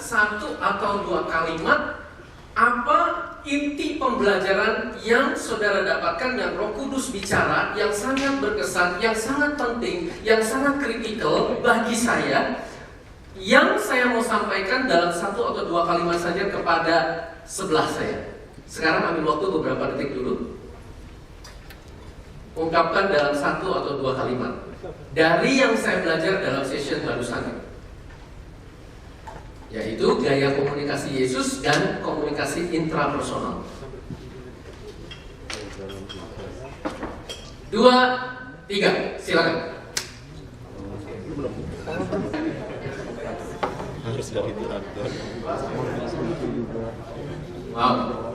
satu atau dua kalimat apa inti pembelajaran yang saudara dapatkan, yang Roh Kudus bicara, yang sangat berkesan, yang sangat penting, yang sangat kritikal bagi saya, yang saya mau sampaikan dalam satu atau dua kalimat saja kepada sebelah saya. Sekarang ambil waktu beberapa detik dulu. Ungkapkan dalam satu atau dua kalimat dari yang saya belajar dalam session barusan, yaitu gaya komunikasi Yesus dan komunikasi intrapersonal. 2, 3, silakan. Harus dari Tuhan. Wow.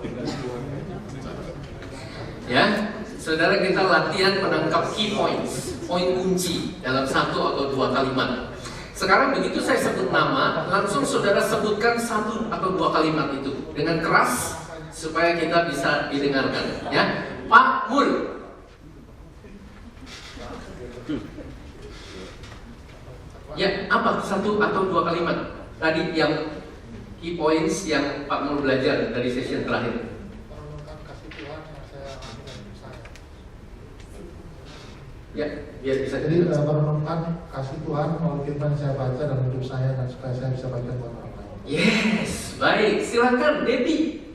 Ya, saudara, kita latihan menangkap key points, poin kunci dalam satu atau dua kalimat. Sekarang begitu saya sebut nama, langsung saudara sebutkan satu atau dua kalimat itu dengan keras supaya kita bisa didengarkan. Ya, Pak Mul. Ya, apa satu atau dua kalimat tadi yang key points yang Pak Mul belajar dari session terakhir? Ya, biar bisa. Jadi merenungkan kasih Tuhan melalui firman yang saya baca dalam hidup saya dan supaya saya bisa bagikan buat orang lain. Yes, baik. Silakan, Debbie.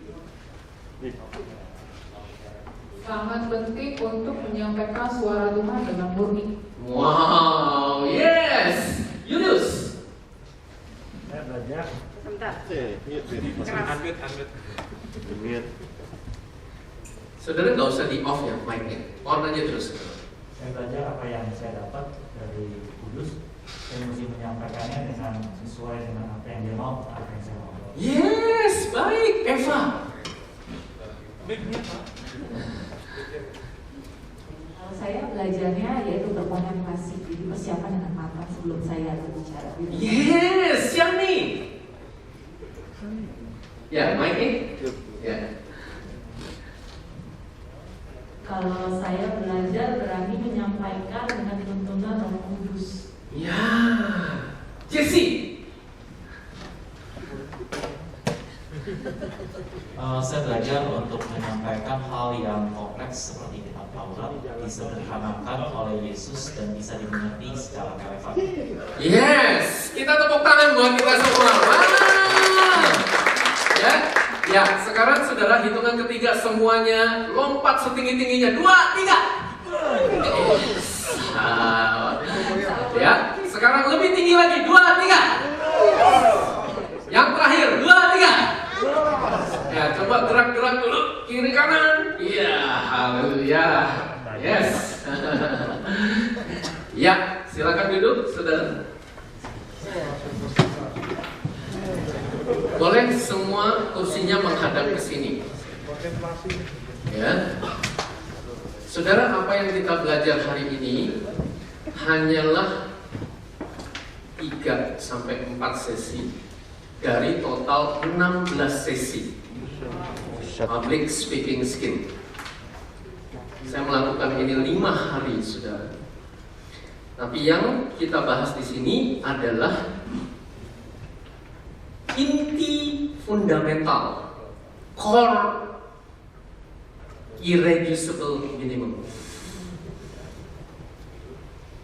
Sangat penting untuk menyampaikan suara Tuhan dengan murni. Wow, yes. Yunus. Saya belajar. Sebentar. Unmute. Saudara nggak usah di off ya mic-nya, on aja terus. Saya belajar apa yang saya dapat dari Kudus. Saya mesti menyampaikannya dengan sesuai dengan apa yang dia mau, apa yang saya mau. Yes, baik. Eva. Kalau saya belajarnya yaitu berkomunikasi, jadi persiapan dengan matang sebelum saya berbicara. Yes, Yani. Ya, mic-nya. Ya. Kalau saya belajar berani menyampaikan dengan tuntunan Roh Kudus. Ya. Jesse. Saya belajar untuk menyampaikan hal yang kompleks seperti kitab Taurat disederhanakan oleh Yesus dan bisa dimengerti secara relevan. Yes, kita tepuk tangan buat kita semua. Wow. Ya, ya. Sekarang saudara hitungan ketiga semuanya lompat setinggi-tingginya. 2, 3. Ya, sekarang lebih tinggi lagi. 2, 3. Yang terakhir 2, 3. Ya, coba gerak-gerak dulu kiri kanan. Iya, haleluya. Yes. Ya, silakan duduk, saudara. Boleh semua kursinya menghadap ke sini. Ya. Saudara, apa yang kita belajar hari ini hanyalah 3 sampai 4 sesi dari total 16 sesi public speaking skill. Saya melakukan ini 5 hari, saudara. Tapi yang kita bahas di sini adalah inti fundamental, core irreducible minimum.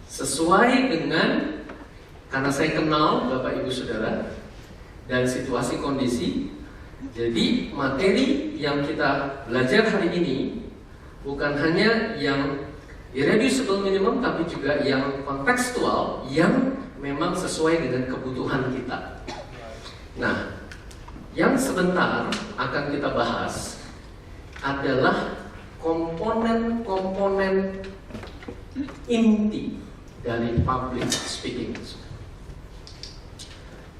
Sesuai dengan, karena saya kenal Bapak Ibu Saudara dan situasi kondisi, jadi materi yang kita belajar hari ini bukan hanya yang irreducible minimum, tapi juga yang kontekstual, yang memang sesuai dengan kebutuhan kita. Nah, yang sebentar akan kita bahas adalah komponen-komponen inti dari public speaking.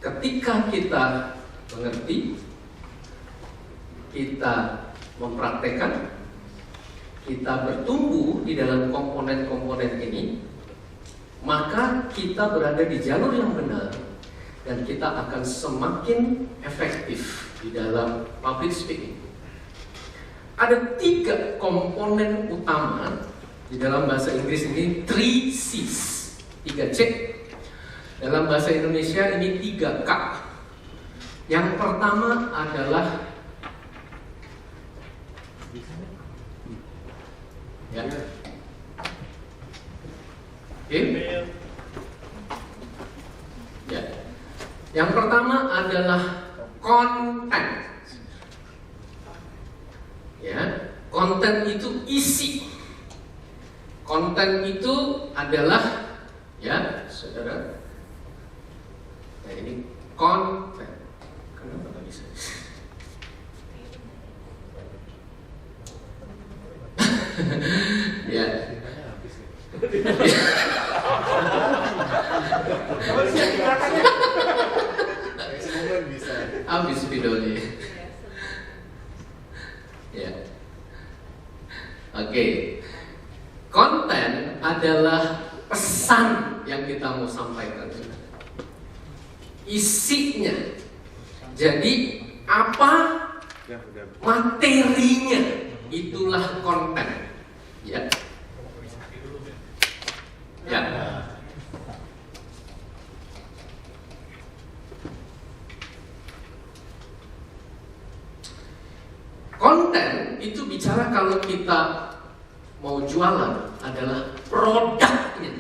Ketika kita mengerti, kita mempraktekkan, kita bertumbuh di dalam komponen-komponen ini, maka kita berada di jalur yang benar dan kita akan semakin efektif di dalam public speaking. Ada 3 komponen utama di dalam bahasa Inggris ini, 3 C's, 3 C. Dalam bahasa Indonesia ini 3 K. Yang pertama adalah ya. Oke. Ya. Yang pertama adalah konten. Ya, konten itu isi. Konten itu adalah ya, saudara. Nah, ini konten. Kenapa nggak bisa? Ya. Habis videonya. Ya. Oke. Konten adalah pesan yang kita mau sampaikan. Isinya. Jadi apa materinya, itulah konten. Ya. Ya. Konten itu bicara kalau kita mau jualan adalah produknya.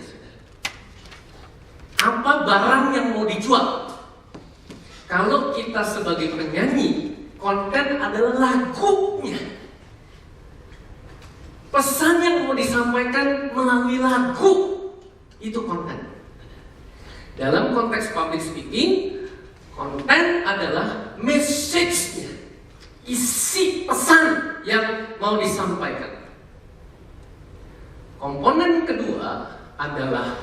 Apa barang yang mau dijual? Kalau kita sebagai penyanyi, konten adalah lagunya. Pesan yang mau disampaikan melalui lagu, itu konten. Dalam konteks public speaking, konten adalah message-nya, isi pesan yang mau disampaikan. Komponen kedua adalah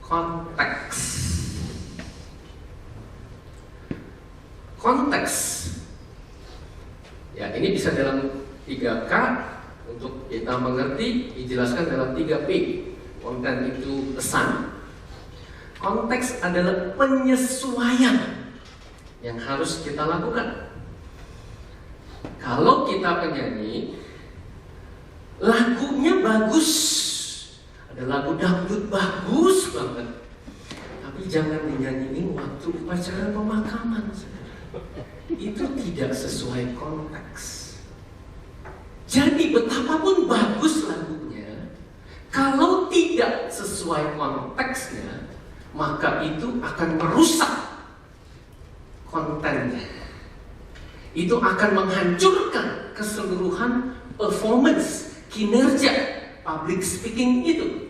konteks. Konteks. Ya, ini bisa dalam 3K untuk kita mengerti, dijelaskan dalam 3P. Konten itu pesan. Konteks adalah penyesuaian yang harus kita lakukan. Kalau kita penyanyi, lagunya bagus, ada lagu dangdut bagus banget, tapi jangan dinyanyiin waktu upacara pemakaman. Itu tidak sesuai konteks. Jadi betapapun bagus lagunya, kalau tidak sesuai konteksnya, maka itu akan merusak kontennya. Itu akan menghancurkan keseluruhan performance, kinerja public speaking itu.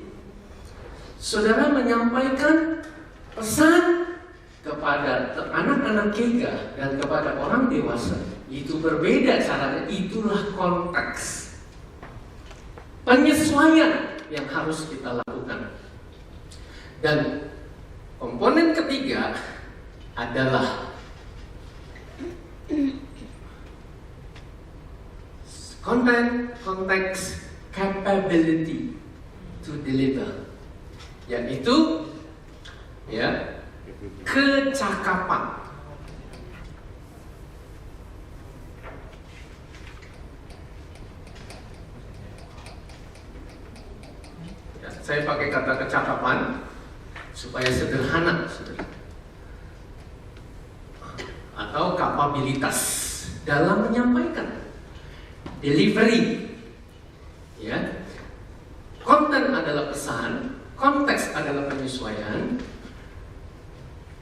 Saudara menyampaikan pesan kepada anak-anak GEGA dan kepada orang dewasa, itu berbeda caranya. Itulah konteks. Penyesuaian yang harus kita lakukan. Dan komponen ketiga adalah konten, konteks, capability to deliver, yaitu ya kecakapan. Ya, saya pakai kata kecakapan supaya sederhana, atau kapabilitas dalam menyampaikan. Delivery, ya. Konten adalah pesan, konteks adalah penyesuaian,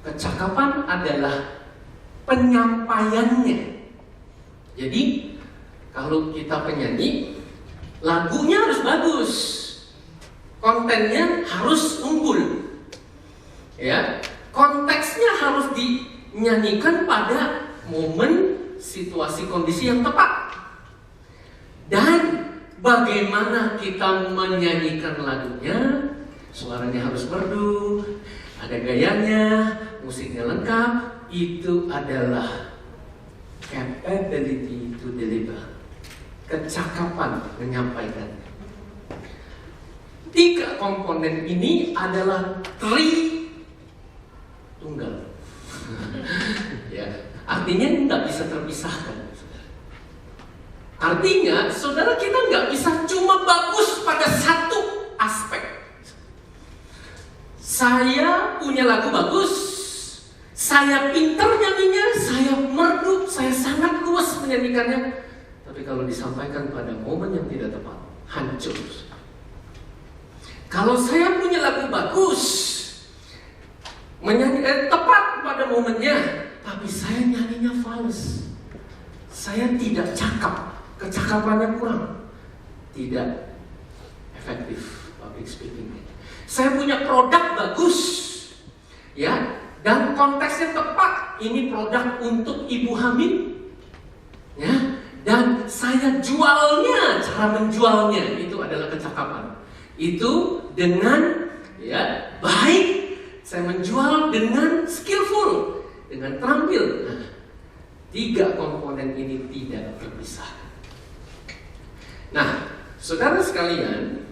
kecakapan adalah penyampaiannya. Jadi kalau kita penyanyi, lagunya harus bagus, kontennya harus unggul, ya. Konteksnya harus dinyanyikan pada momen, situasi, kondisi yang tepat. Dan bagaimana kita menyanyikan lagunya, suaranya harus merdu, ada gayanya, musiknya lengkap, itu adalah capability to deliver, kecakapan menyampaikan. 3 komponen ini adalah tunggal. Ya, artinya nggak bisa terpisahkan. Artinya, saudara, kita nggak bisa cuma bagus pada satu aspek. Saya punya lagu bagus, saya pintar nyanyinya, saya merdu, saya sangat luas menyanyikannya. Tapi kalau disampaikan pada momen yang tidak tepat, hancur. Kalau saya punya lagu bagus, tepat pada momennya, tapi saya nyanyinya fals, saya tidak cakap, kecakapannya kurang, tidak efektif public speaking. Saya punya produk bagus, ya, dan konteksnya tepat. Ini produk untuk ibu hamil, ya, dan saya jualnya, cara menjualnya itu adalah kecakapan. Itu dengan, ya, baik. Saya menjual dengan skillful, dengan terampil. Nah, 3 komponen ini tidak terpisah. Nah, saudara sekalian,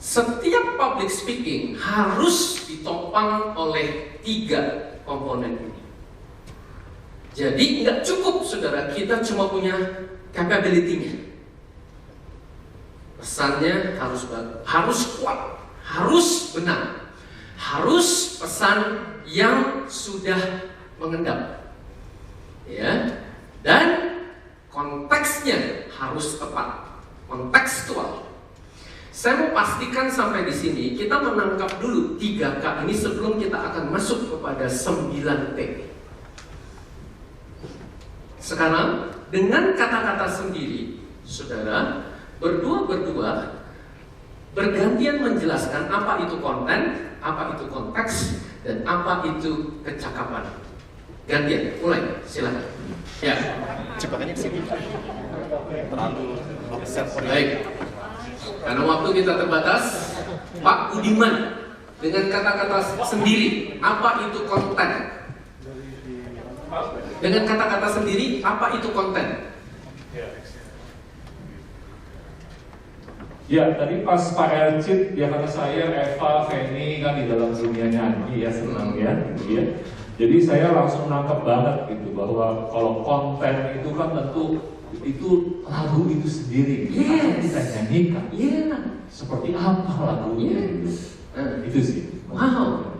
setiap public speaking harus ditopang oleh 3 komponen ini. Jadi nggak cukup saudara kita cuma punya capability-nya. Pesannya harus kuat, harus benar, harus pesan yang sudah mengendap, ya, dan konteksnya harus tepat, kontekstual. Saya mau pastikan sampai di sini kita menangkap dulu 3K ini sebelum kita akan masuk kepada 9T. Sekarang dengan kata-kata sendiri, saudara berdua bergantian menjelaskan apa itu konten, apa itu konteks, dan apa itu kecakapan. Gantian, mulai, silakan. Ya. Cepatannya di sini. Terlalu offset. Baik. Karena waktu kita terbatas, Pak Budiman dengan kata-kata sendiri, apa itu konten? Dengan kata-kata sendiri, apa itu konten? Ya, tadi pas Pak Elcit, ya karena saya, Eva, Feni kan di dalam dunia nyanyi ya, senang ya, gitu ya. Jadi saya langsung nangkep banget gitu bahwa kalau konten itu kan tentu itu lagu itu sendiri, gitu. Yes. Kita nyanyikan. Yeah. Seperti apa lagunya? Yes. Itu sih. Wow.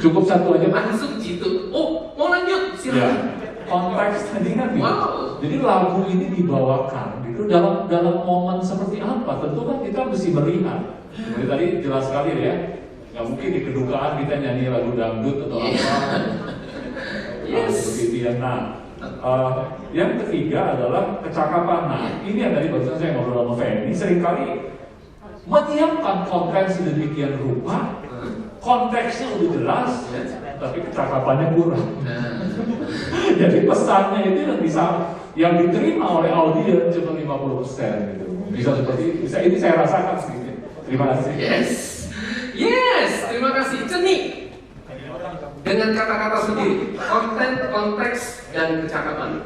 Cukup satu aja Pak. Langsung gitu. Oh, mau lanjut? Silakan. Ya. Konteks tadi kan gitu. Wow. Jadi lagu ini dibawakan itu dalam momen seperti apa? Tentu kan kita mesti melihat. Seperti tadi jelas sekali ya. Nggak mungkin di kedukaan kita nyanyi lagu dangdut atau apa. Yes. Begitu ya. Nah, yang ketiga adalah kecakapan. Nah, ini yang tadi barusan saya ngobrol sama Feni. Seringkali menyiapkan konteks sedemikian rupa, konteksnya udah jelas, tapi kecakapannya kurang. Jadi pesannya itu yang diterima oleh audiens cuma 50% gitu. Bisa seperti itu. Ini saya rasakan sedikit. Terima kasih. Yes, terima kasih. Ceni. Dengan kata-kata sendiri, konten, konteks, dan kecakapan.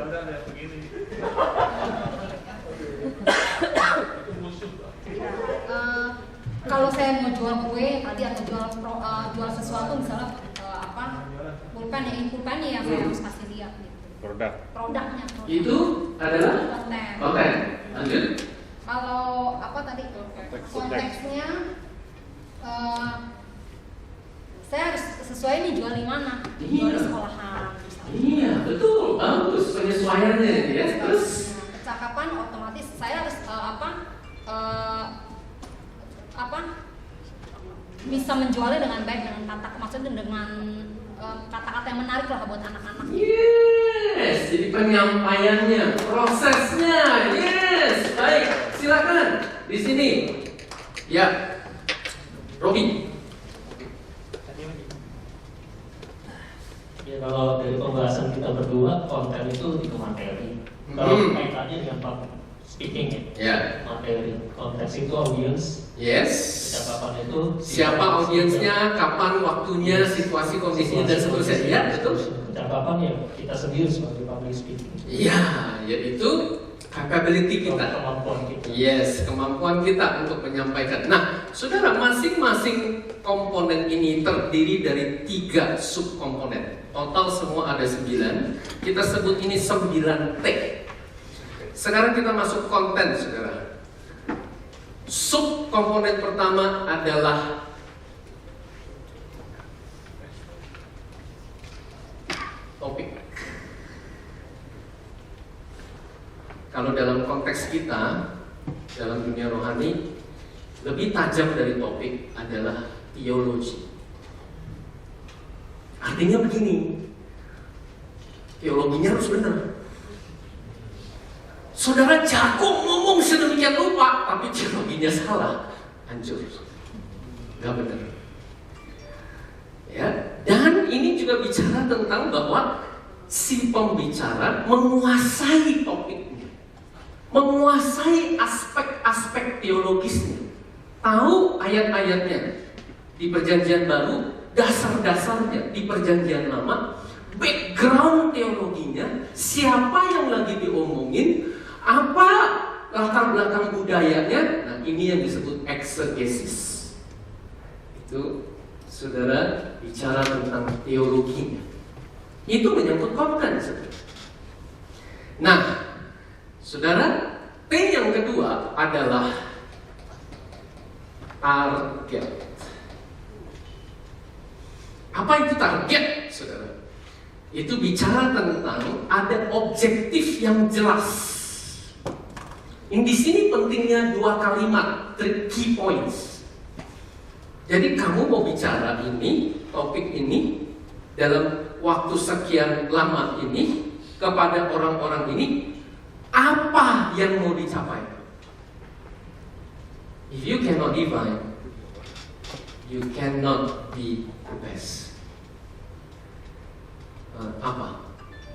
Kalau saya mau jual kue tadi atau jual sesuatu misalnya pulpen yang saya harus kasih lihat gitu. Produknya. Itu adalah konten. Lanjut. Kalau apa tadi konteksnya saya harus sesuai nih jual di mana? Jual di sekolahan. Iya, betul. Bagus penyesuaiannya ya. Terus kecakapan otomatis saya harus bisa menjualnya dengan baik, dengan kata-kata yang menarik lah buat anak-anak. Yes, jadi penyampaiannya, prosesnya. Yes, baik. Silakan di sini. Ya, Robi. Ya, kalau dari pembahasan kita berdua, konten itu materi. Kalau kaitannya dengan public speaking ya, materi. Konteks itu audience. Yes. Kecakapan itu siapa audiensnya, kapan waktunya, situasi kondisinya dan seterusnya. Ya, betul. Kecakapan ya kita sendiri sebagai public speaking. Iya, yaitu capability kita. Kemampuan kita. Yes, kemampuan kita untuk menyampaikan. Nah, saudara, masing-masing komponen ini terdiri dari 3 subkomponen. Total semua ada 9. Kita sebut ini 9T. Sekarang kita masuk konten, saudara. Subkomponen pertama adalah dalam konteks kita, dalam dunia rohani, lebih tajam dari topik adalah teologi. Artinya begini, teologinya harus benar. Saudara jago ngomong sedemikian rupa, tapi teologinya salah, hancur, nggak benar. Ya, dan ini juga bicara tentang bahwa si pembicara menguasai topiknya, menguasai aspek-aspek teologisnya, tahu ayat-ayatnya di Perjanjian Baru, dasar-dasarnya di Perjanjian Lama, background teologinya, siapa yang lagi diomongin, apa latar belakang budayanya. Nah, ini yang disebut eksegesis. Itu saudara bicara tentang teologinya. Itu menyangkut konten. Nah, saudara, T yang kedua adalah target. Apa itu target, saudara? Itu bicara tentang ada objektif yang jelas. Di sini pentingnya dua kalimat, key points. Jadi kamu mau bicara ini, topik ini, dalam waktu sekian lama ini, kepada orang-orang ini, apa yang mau dicapai? If you cannot define, you cannot be the best. Apa?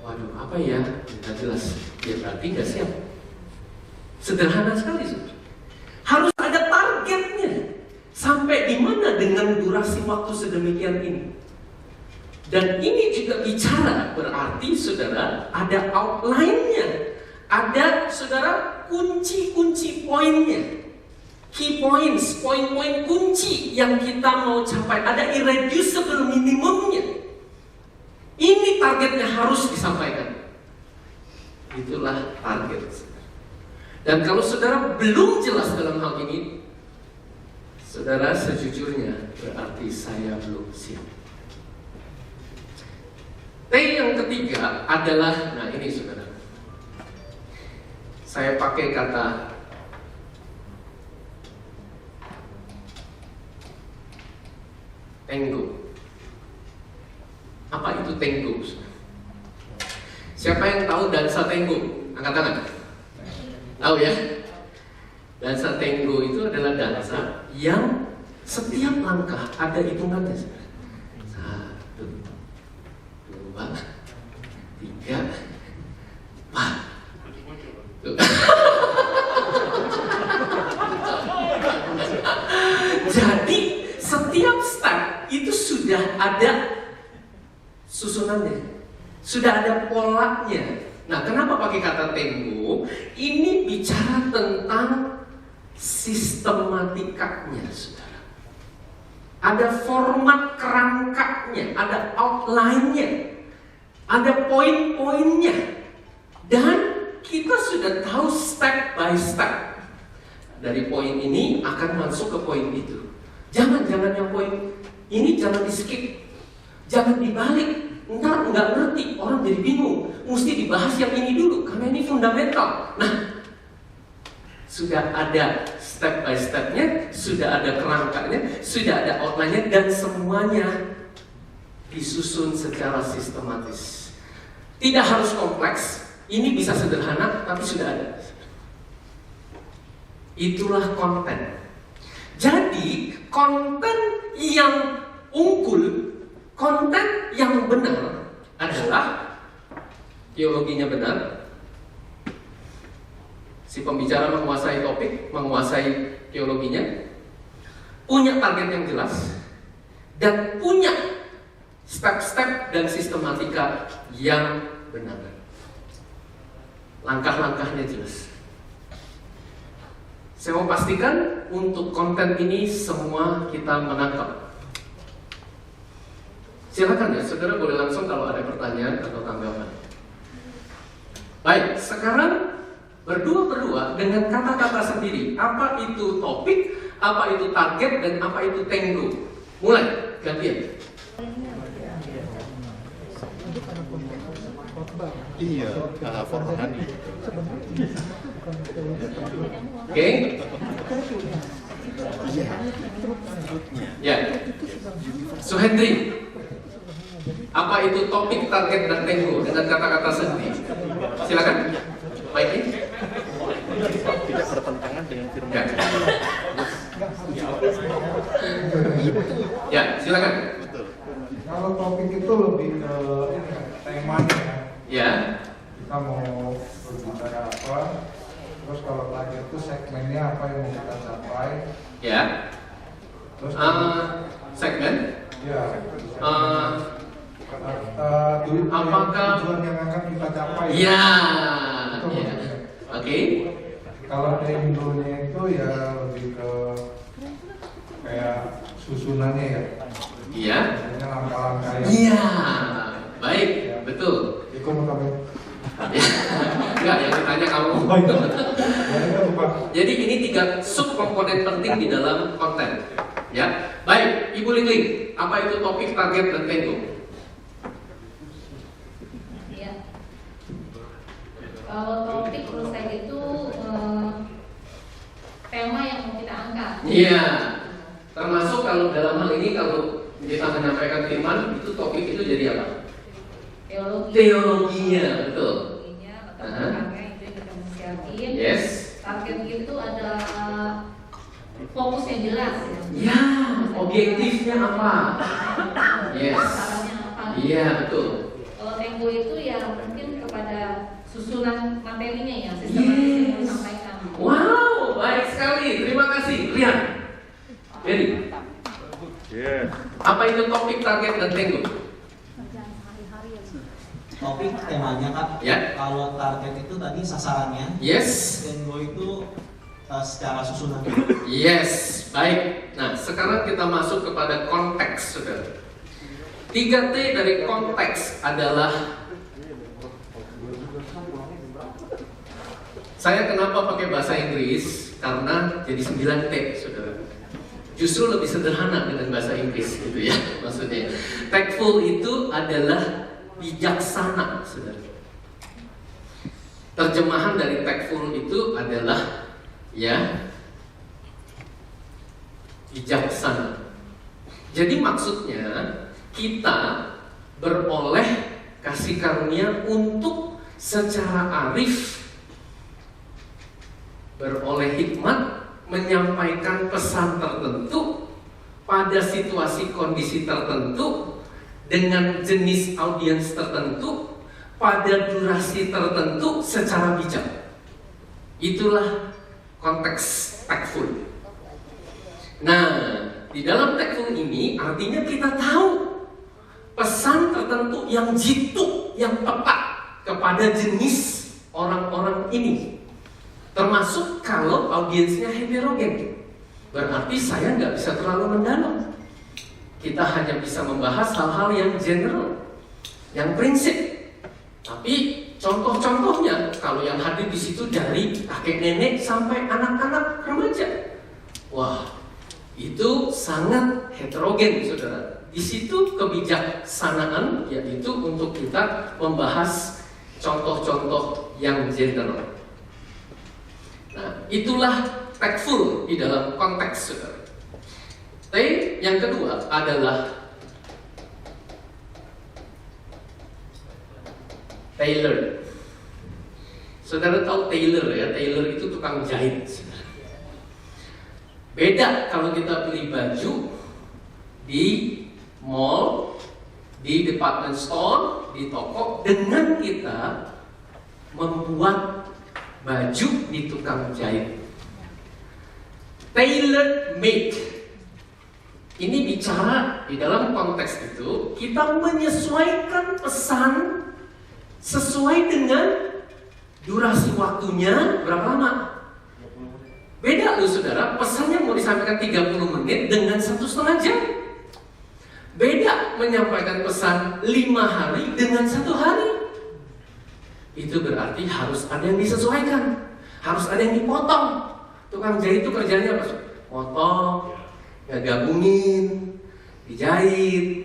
Waduh, apa ya? Tidak jelas. Ya berarti nggak siap. Sederhana sekali, saudara. Harus ada targetnya. Sampai di mana dengan durasi waktu sedemikian ini? Dan ini juga bicara berarti, saudara, ada outline-nya. Ada, saudara, kunci-kunci poinnya. Key points, poin-poin kunci yang kita mau capai. Ada irreducible minimumnya. Ini targetnya harus disampaikan. Itulah target. Dan kalau saudara belum jelas dalam hal ini, saudara sejujurnya berarti saya belum siap. T yang ketiga adalah, nah ini saudara, saya pakai kata Tango. Apa itu Tango? Siapa yang tahu dansa Tango? Angkat tangan. Tahu ya? Dansa Tango itu adalah dansa yang setiap langkah ada hitungannya. 1, 2, 3, 4. Jadi setiap step itu sudah ada susunannya, sudah ada polanya. Nah, kenapa pakai kata Tango? Ini bicara tentang sistematikanya, saudara. Ada format kerangkanya, ada outline-nya, ada poin-poinnya, dan kita sudah tahu step by step. Dari poin ini akan masuk ke poin itu. Jangan yang poin ini jangan di skip, jangan dibalik. Ntar nggak ngerti, orang jadi bingung. Mesti dibahas yang ini dulu, karena ini fundamental. Nah, sudah ada step by stepnya, sudah ada kerangkanya, sudah ada outline-nya, dan semuanya disusun secara sistematis. Tidak harus kompleks, ini bisa sederhana, tapi sudah ada. Itulah konten. Jadi, konten yang unggul, konten yang benar adalah teologinya benar. Si pembicara menguasai topik, menguasai teologinya, punya target yang jelas, dan punya step-step dan sistematika yang benar. Langkah-langkahnya jelas. Saya mau pastikan untuk konten ini semua kita menangkap. Silakan ya, saudara boleh langsung kalau ada pertanyaan atau tanggapan. Baik, sekarang berdua dengan kata-kata sendiri. Apa itu topik, apa itu target, dan apa itu Tango. Mulai, gantian. Iya, for rohani. Oke? Ya. Suhendri, apa itu topik, target, dan tempo dengan kata-kata sendiri? Silakan. Baik. Tidak bertentangan dengan firman Ya. Tuhan. Ya, silakan. Kalau topik itu lebih ke temanya ya. Ya. Kita mau berbicara apa, terus kalau target itu segmennya apa yang mau kita capai. Ya. Terus Segmen. ya, apakah tujuan yang akan kita capai. Ya. Itu Ya. maksudnya. Oke. Kalau temponya itu ya lebih ke kayak susunannya ya. Iya. Misalnya langkah-langkah yang Iya. Baik, betul. Itu mau kami. Enggak, yang ditanya kamu. Ya itu bukan. Jadi ini 3 subkomponen penting di dalam konten. Ya. Baik, Ibu Lingling, apa itu topik, target, dan tempo? Ya. Kalau topik menurut saya itu tema yang mau kita angkat. Iya. Termasuk kalau dalam hal ini kalau kita menyampaikan firman, itu topik itu jadi apa? Teologi. Teologinya, betul. Teologinya atau belakangnya itu yang kita mesti siapin. Yes. Target itu adalah fokus yang jelas. Ya, objektifnya apa? Yes. Sasarannya apa? Iya, betul. Kalau tempo itu ya mungkin kepada susunan materinya ya, sistematis yang mau disampaikan. Wow, baik sekali. Terima kasih. Rian. Jadi, apa itu topik, target, dan tempo? Topik temanya Kak. Ya. Kalau target itu tadi sasarannya. Yes. Tempo itu secara susunan. Yes, baik. Nah, sekarang kita masuk kepada konteks, saudara. 3T dari konteks adalah, saya kenapa pakai bahasa Inggris? Karena jadi 9T, saudara. Justru lebih sederhana dengan bahasa Inggris, gitu ya, maksudnya. Tactful itu adalah bijaksana, saudara. Terjemahan dari tactful itu adalah ya bijaksana. Jadi maksudnya kita beroleh kasih karunia untuk secara arif, beroleh hikmat, menyampaikan pesan tertentu pada situasi kondisi tertentu dengan jenis audiens tertentu pada durasi tertentu secara bijak. Itulah konteks tactful. Nah, di dalam tactful ini artinya kita tahu pesan tertentu yang jitu, yang tepat kepada jenis orang-orang ini. Termasuk kalau audiensnya heterogen, berarti saya nggak bisa terlalu mendalam. Kita hanya bisa membahas hal-hal yang general, yang prinsip. Tapi contoh-contohnya, kalau yang hadir di situ dari kakek nenek sampai anak-anak remaja, wah, itu sangat heterogen, saudara. Di situ kebijaksanaan yaitu untuk kita membahas contoh-contoh yang general. Nah, itulah tactful di dalam konteks, saudara. T yang kedua adalah tailor. Saudara tahu tailor ya? Tailor itu tukang jahit. Beda kalau kita beli baju di mall, di department store, di toko, dengan kita membuat baju di tukang jahit. Tailor made. Ini bicara di dalam konteks itu kita menyesuaikan pesan sesuai dengan durasi waktunya berapa lama. Beda loh saudara, pesannya mau disampaikan 30 menit dengan 1,5 jam. Beda menyampaikan pesan 5 hari dengan 1 hari. Itu berarti harus ada yang disesuaikan, harus ada yang dipotong. Tukang jahit itu kerjanya apa? Potong, ngegabungin, dijahit,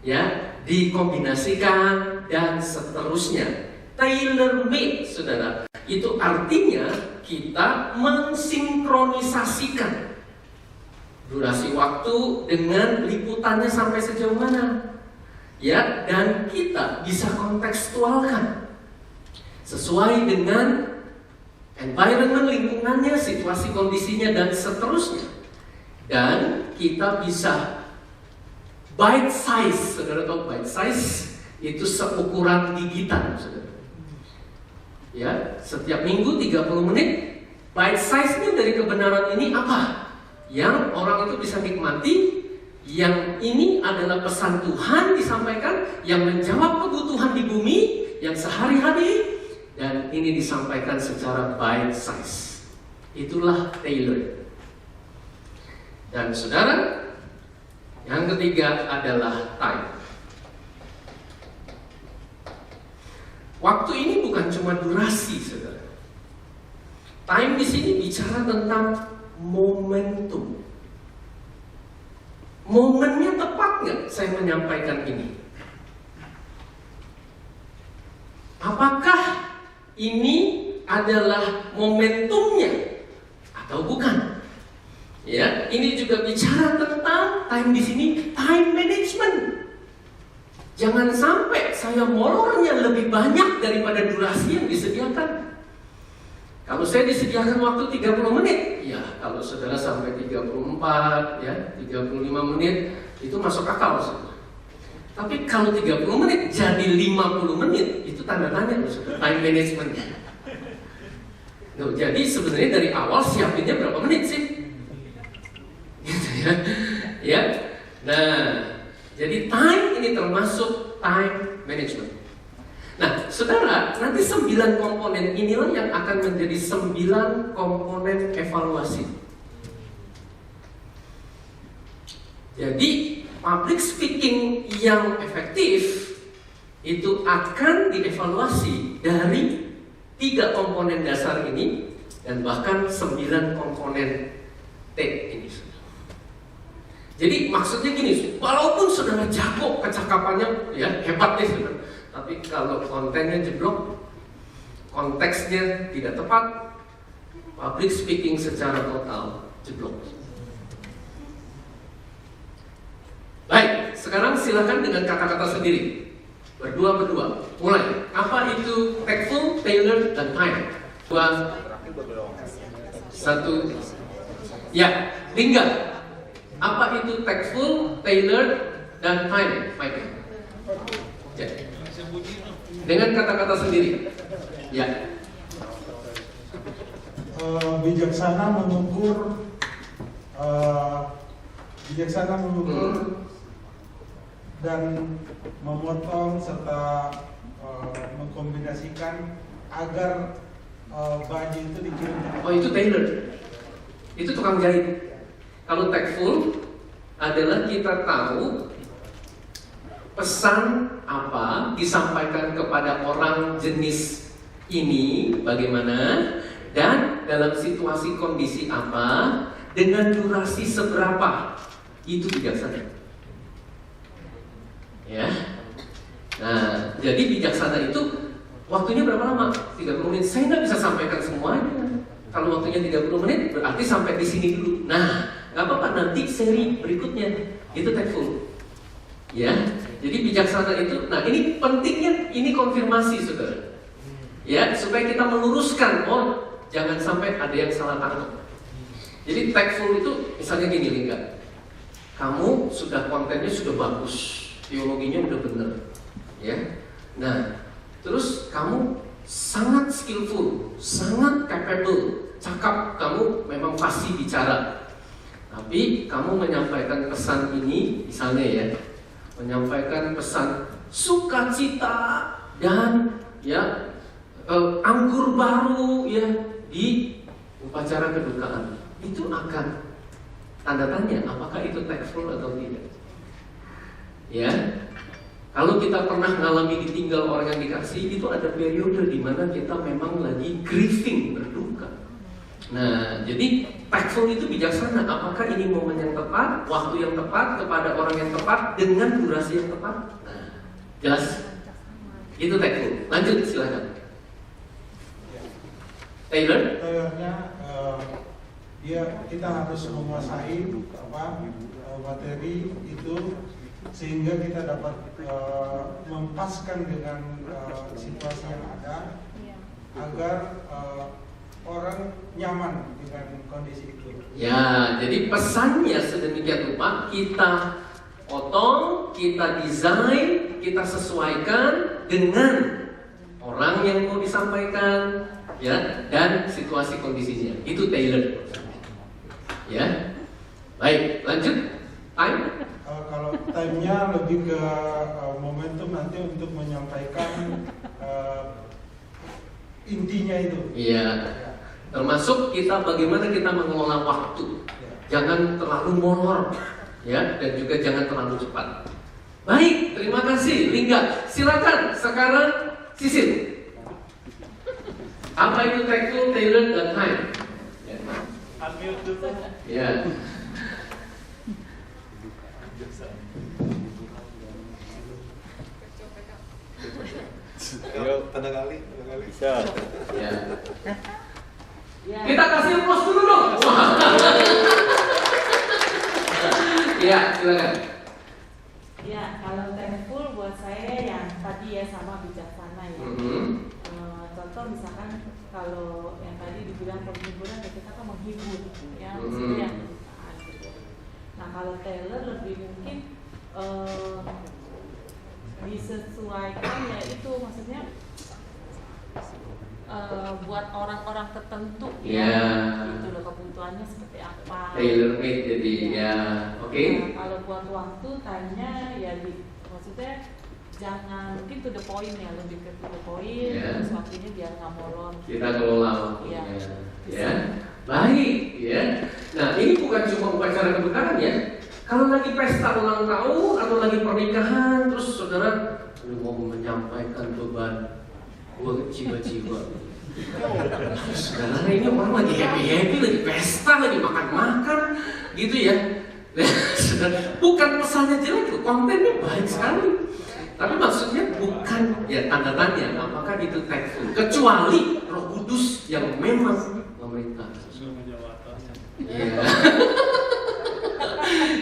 ya, dikombinasikan dan seterusnya. Tailor made, saudara. Itu artinya kita mensinkronisasikan durasi waktu dengan liputannya sampai sejauh mana, ya, dan kita bisa kontekstualkan sesuai dengan environment lingkungannya, situasi kondisinya dan seterusnya, dan kita bisa bite size. Saudara tahu bite size itu seukuran gigitan, saudara. Ya, setiap minggu 30 menit. Bite size-nya dari kebenaran ini apa? Yang orang itu bisa nikmati, yang ini adalah pesan Tuhan disampaikan, yang menjawab kebutuhan di bumi, yang sehari-hari, dan ini disampaikan secara bite size. Itulah tailored. Dan saudara, yang ketiga adalah time. Waktu ini bukan cuma durasi, saudara. Time di sini bicara tentang momentum. Momennya tepat nggak saya menyampaikan ini? Apakah ini adalah momentumnya atau bukan? Ya, ini juga bicara tentang time di sini, time management. Jangan sampai saya molornya lebih banyak daripada durasi yang disediakan. Kalau saya disediakan waktu 30 menit, ya kalau saudara sampai 34, ya 35 menit, itu masuk akal, saudara. Tapi kalau 30 menit jadi 50 menit, itu tanda tanya, saudara, time management. Loh, jadi sebenarnya dari awal siapinnya berapa menit sih? Gitu ya. Ya. Nah, jadi time ini termasuk time management. Nah, saudara, nanti 9 komponen inilah yang akan menjadi 9 komponen evaluasi. Jadi, public speaking yang efektif itu akan dievaluasi dari 3 komponen dasar ini dan bahkan 9 komponen T ini. Jadi maksudnya gini, walaupun saudara jago kecakapannya, ya hebat deh saudara, tapi kalau kontennya jeblok, konteksnya tidak tepat, public speaking secara total jeblok. Baik, sekarang silakan dengan kata-kata sendiri, berdua. Mulai. Apa itu tactful, tailored, dan time? 2, 1. Ya, Lingga. Apa itu tactful, tailored, dan time? Mike. Ya. Dengan kata-kata sendiri. Ya. Bijaksana mengukur, dan memotong serta mengkombinasikan agar baju itu dikirim. Oh, itu tailored. Itu tukang jahit. Kalau tactful adalah kita tahu pesan apa disampaikan kepada orang jenis ini bagaimana dan dalam situasi kondisi apa dengan durasi seberapa, itu bijaksana. Ya. Nah, jadi bijaksana itu waktunya berapa lama? 30 menit. Saya nggak bisa sampaikan semuanya. Kalau waktunya 30 menit berarti sampai di sini dulu. Nah, nggak apa-apa, nanti seri berikutnya itu tactful. Ya. Jadi bijaksana itu, nah ini pentingnya, ini konfirmasi saudara. Ya, supaya kita meluruskan, oh jangan sampai ada yang salah tangkap. Jadi tactful itu misalnya gini Lingga, kamu sudah kontennya sudah bagus, teologinya udah bener, ya. Nah, terus kamu sangat skillful, sangat capable, cakap, kamu memang fasih bicara. Tapi kamu menyampaikan pesan ini, misalnya ya, menyampaikan pesan sukacita dan ya anggur baru ya di upacara kedukaan, itu akan tanda tanya apakah itu tactful atau tidak. Ya, kalau kita pernah mengalami ditinggal orang yang dikasih, itu ada periode di mana kita memang lagi grieving, berduka. Nah, jadi tactful itu bijaksana. Apakah ini momen yang tepat, waktu yang tepat, kepada orang yang tepat, dengan durasi yang tepat? Nah, jelas? Itu tactful. Lanjut, silakan. Taylor? Taylornya kita harus menguasai materi itu sehingga kita dapat mempaskan dengan situasi yang ada agar orang nyaman dengan kondisi itu. Ya, jadi pesannya sedemikian rupa kita potong, kita desain, kita sesuaikan dengan orang yang mau disampaikan, ya, dan situasi kondisinya. Itu Taylor. Ya, baik, lanjut. Time. Kalau time-nya lebih ke momentum nanti untuk menyampaikan intinya itu. Iya. Termasuk kita bagaimana kita mengelola waktu. Jangan terlalu molor, ya, dan juga jangan terlalu cepat. Baik, terima kasih, Lingga. Silakan sekarang Sisil. Apa itu tactful, Taylor, dan time? Ya. Unmute dulu. Ya. Tanda kali. Bisa. Ya. Kita kasih applause dulu dong. Ya, silakan. Ya, kalau thankful buat saya yang tadi ya sama bijaksana ya. Contoh misalkan kalau yang tadi dibilang penghiburan ya kita kan menghibur ya, maksudnya yang bermanfaat gitu. Nah kalau Taylor lebih mungkin disesuaikan ya itu maksudnya buat orang-orang tertentu ya, gitu loh kebutuhannya seperti apa. Tailor made jadi ya, oke. Nah, kalau buat waktu tanya ya maksudnya jangan mungkin to the point ya, lebih ke to the point, terus waktunya biar nggak molor. Kita kelola waktunya, ya. Baik, ya. Nah ini bukan cuma upacara keberkahan ya. Kalau lagi pesta ulang tahun atau lagi pernikahan, terus saudara mau menyampaikan beban jiwa-jiwa. Sekarang ini orang lagi happy-happy, lagi pesta, lagi makan-makan, gitu ya. Bukan pesannya jelek, kontennya baik sekali. Tapi maksudnya bukan ya tanda tanya apakah itu thankful, kecuali Roh Kudus yang memang memerintah. Ya.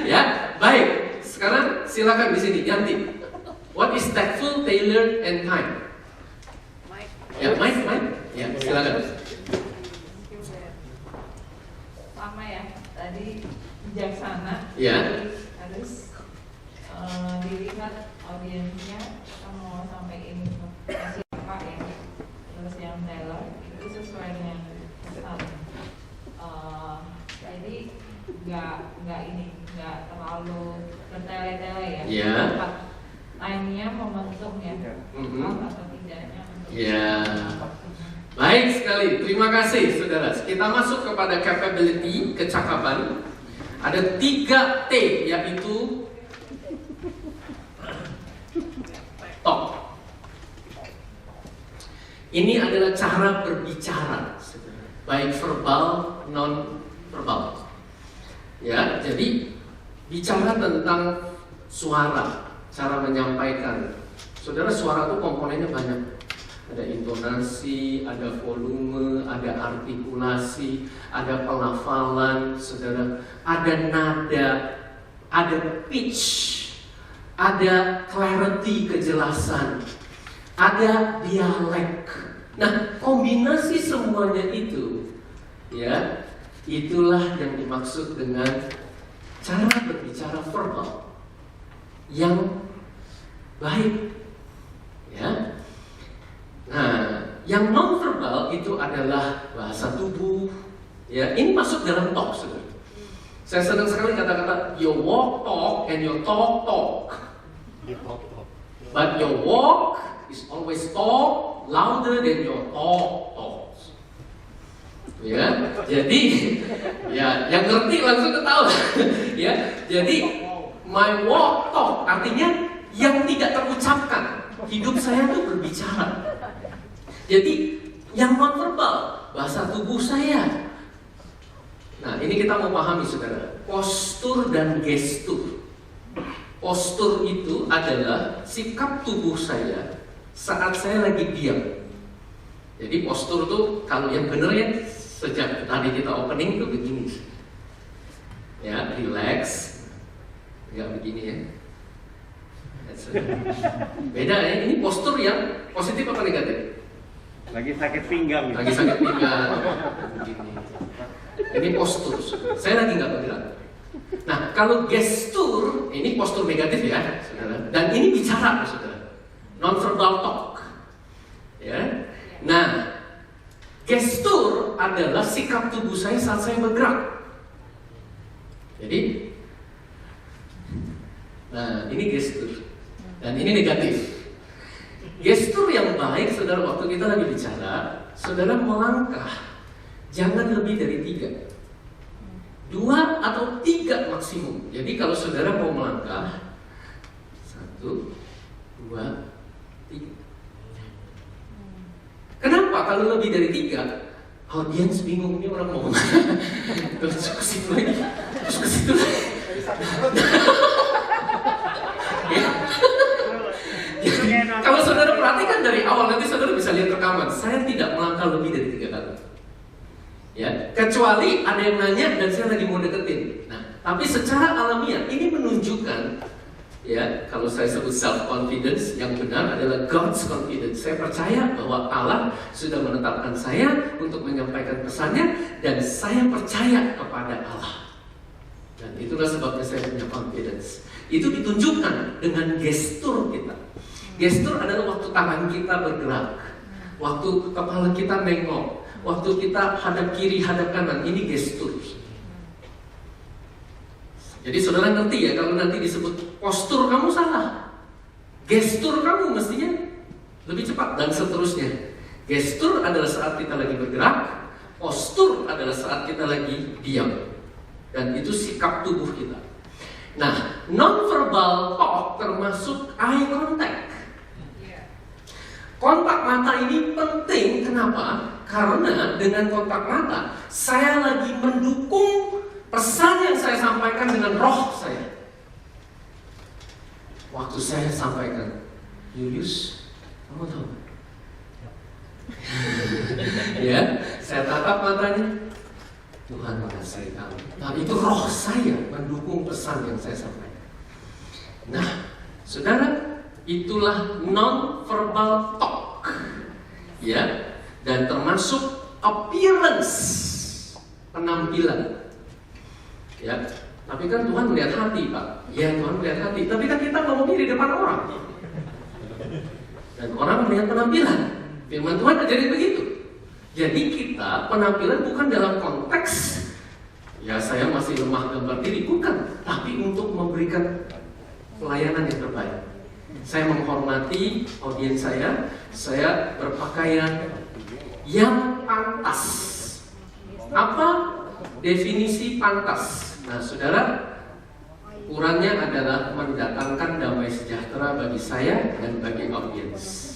Ya, baik. Sekarang silakan di sini, Yanti. What is thankful, Taylor, and time? Ya, Mike. Ya, silakan. Sama ya, tadi bijaksana. Ya. Harus dilihat audiensnya, kita mau sampaikan informasi apa ya. Terus yang Taylor itu sesuai dengan pesan. Jadi nggak terlalu bertele-tele ya. Ya. Time-nya momentum ya. Atau tidaknya. Ya. Baik sekali, terima kasih saudara. Kita masuk kepada capability, kecakapan. Ada 3 T, yaitu talk. Ini adalah cara berbicara, baik verbal, non verbal. Ya, jadi bicara tentang suara, cara menyampaikan. Saudara, suara itu komponennya banyak. Ada intonasi, ada volume, ada artikulasi, ada pelafalan, saudara, ada nada, ada pitch, ada clarity, kejelasan, ada dialek. Nah, kombinasi semuanya itu, ya, itulah yang dimaksud dengan cara berbicara verbal yang baik, ya. Nah, yang non verbal itu adalah bahasa tubuh, ya. Ini masuk dalam talk, saudara. Saya senang sekali kata-kata your walk talk and your talk talk. But your walk is always talk louder than your talk talks. Ya, jadi ya yang ngerti langsung ketawa. Ya, jadi my walk talk artinya yang tidak terucapkan. Hidup saya tuh berbicara. Jadi yang non verbal, bahasa tubuh saya. Nah, ini kita mau pahami saudara, postur dan gestur. Postur itu adalah sikap tubuh saya saat saya lagi diam. Jadi postur tuh kalau yang bener ya sejak tadi kita opening tuh begini. Ya, relax. Enggak begini ya. Beda ya, ini postur yang positif apa negatif? Lagi sakit pinggang. Lagi sakit pinggang. Begini. Ini postur. Saya lagi nggak bergerak. Nah, kalau gestur, ini postur negatif ya, saudara. Dan ini bicara, saudara. Non-verbal talk. Ya. Nah, gestur adalah sikap tubuh saya saat saya bergerak. Jadi, nah ini gestur. Dan ini negatif. Gestur yang baik, saudara, waktu kita lagi bicara, saudara melangkah. Jangan lebih dari 3. 2 atau 3 maksimum. Jadi kalau saudara mau melangkah 1, 2, 3. Kenapa kalau lebih dari 3? Audiens bingung, ini orang mau terus ke situ lagi, terus ke situ lagi. Kalau saudara perhatikan dari awal, nanti saudara bisa lihat rekaman. Saya tidak melangkah lebih dari 3 kali. Ya, kecuali ada yang nanya dan saya lagi mau deketin. Nah, tapi secara alamiah ini menunjukkan, ya, kalau saya sebut self confidence, yang benar adalah God's confidence. Saya percaya bahwa Allah sudah menetapkan saya untuk menyampaikan pesannya dan saya percaya kepada Allah. Dan itulah sebabnya saya punya confidence. Itu ditunjukkan dengan gestur kita. Gestur adalah waktu tangan kita bergerak, waktu kepala kita nengok, waktu kita hadap kiri, hadap kanan. Ini gestur. Jadi saudara ngerti ya, kalau nanti disebut postur kamu salah, gestur kamu mestinya lebih cepat dan seterusnya. Gestur adalah saat kita lagi bergerak, postur adalah saat kita lagi diam. Dan itu sikap tubuh kita. Nah, non-verbal talk termasuk eye contact. Kontak mata ini penting, kenapa? Karena dengan kontak mata, saya lagi mendukung pesan yang saya sampaikan dengan roh saya. Waktu saya sampaikan, Julius, kamu tahu? Ya, saya tatap matanya. Tuhan mengasihi kamu. Nah, itu roh saya mendukung pesan yang saya sampaikan. Nah, saudara, itulah non-verbal talk, ya, dan termasuk appearance, penampilan, ya. Tapi kan Tuhan melihat hati, Pak. Ya, Tuhan melihat hati. Tapi kan kita ngomongnya di depan orang, dan orang melihat penampilan. Firman Tuhan ajarin begitu. Jadi kita penampilan bukan dalam konteks, ya saya masih lemah gambar diri, bukan, tapi untuk memberikan pelayanan yang terbaik. Saya menghormati audiens saya berpakaian yang pantas. Apa definisi pantas? Nah, saudara, ukurannya adalah mendatangkan damai sejahtera bagi saya dan bagi audiens.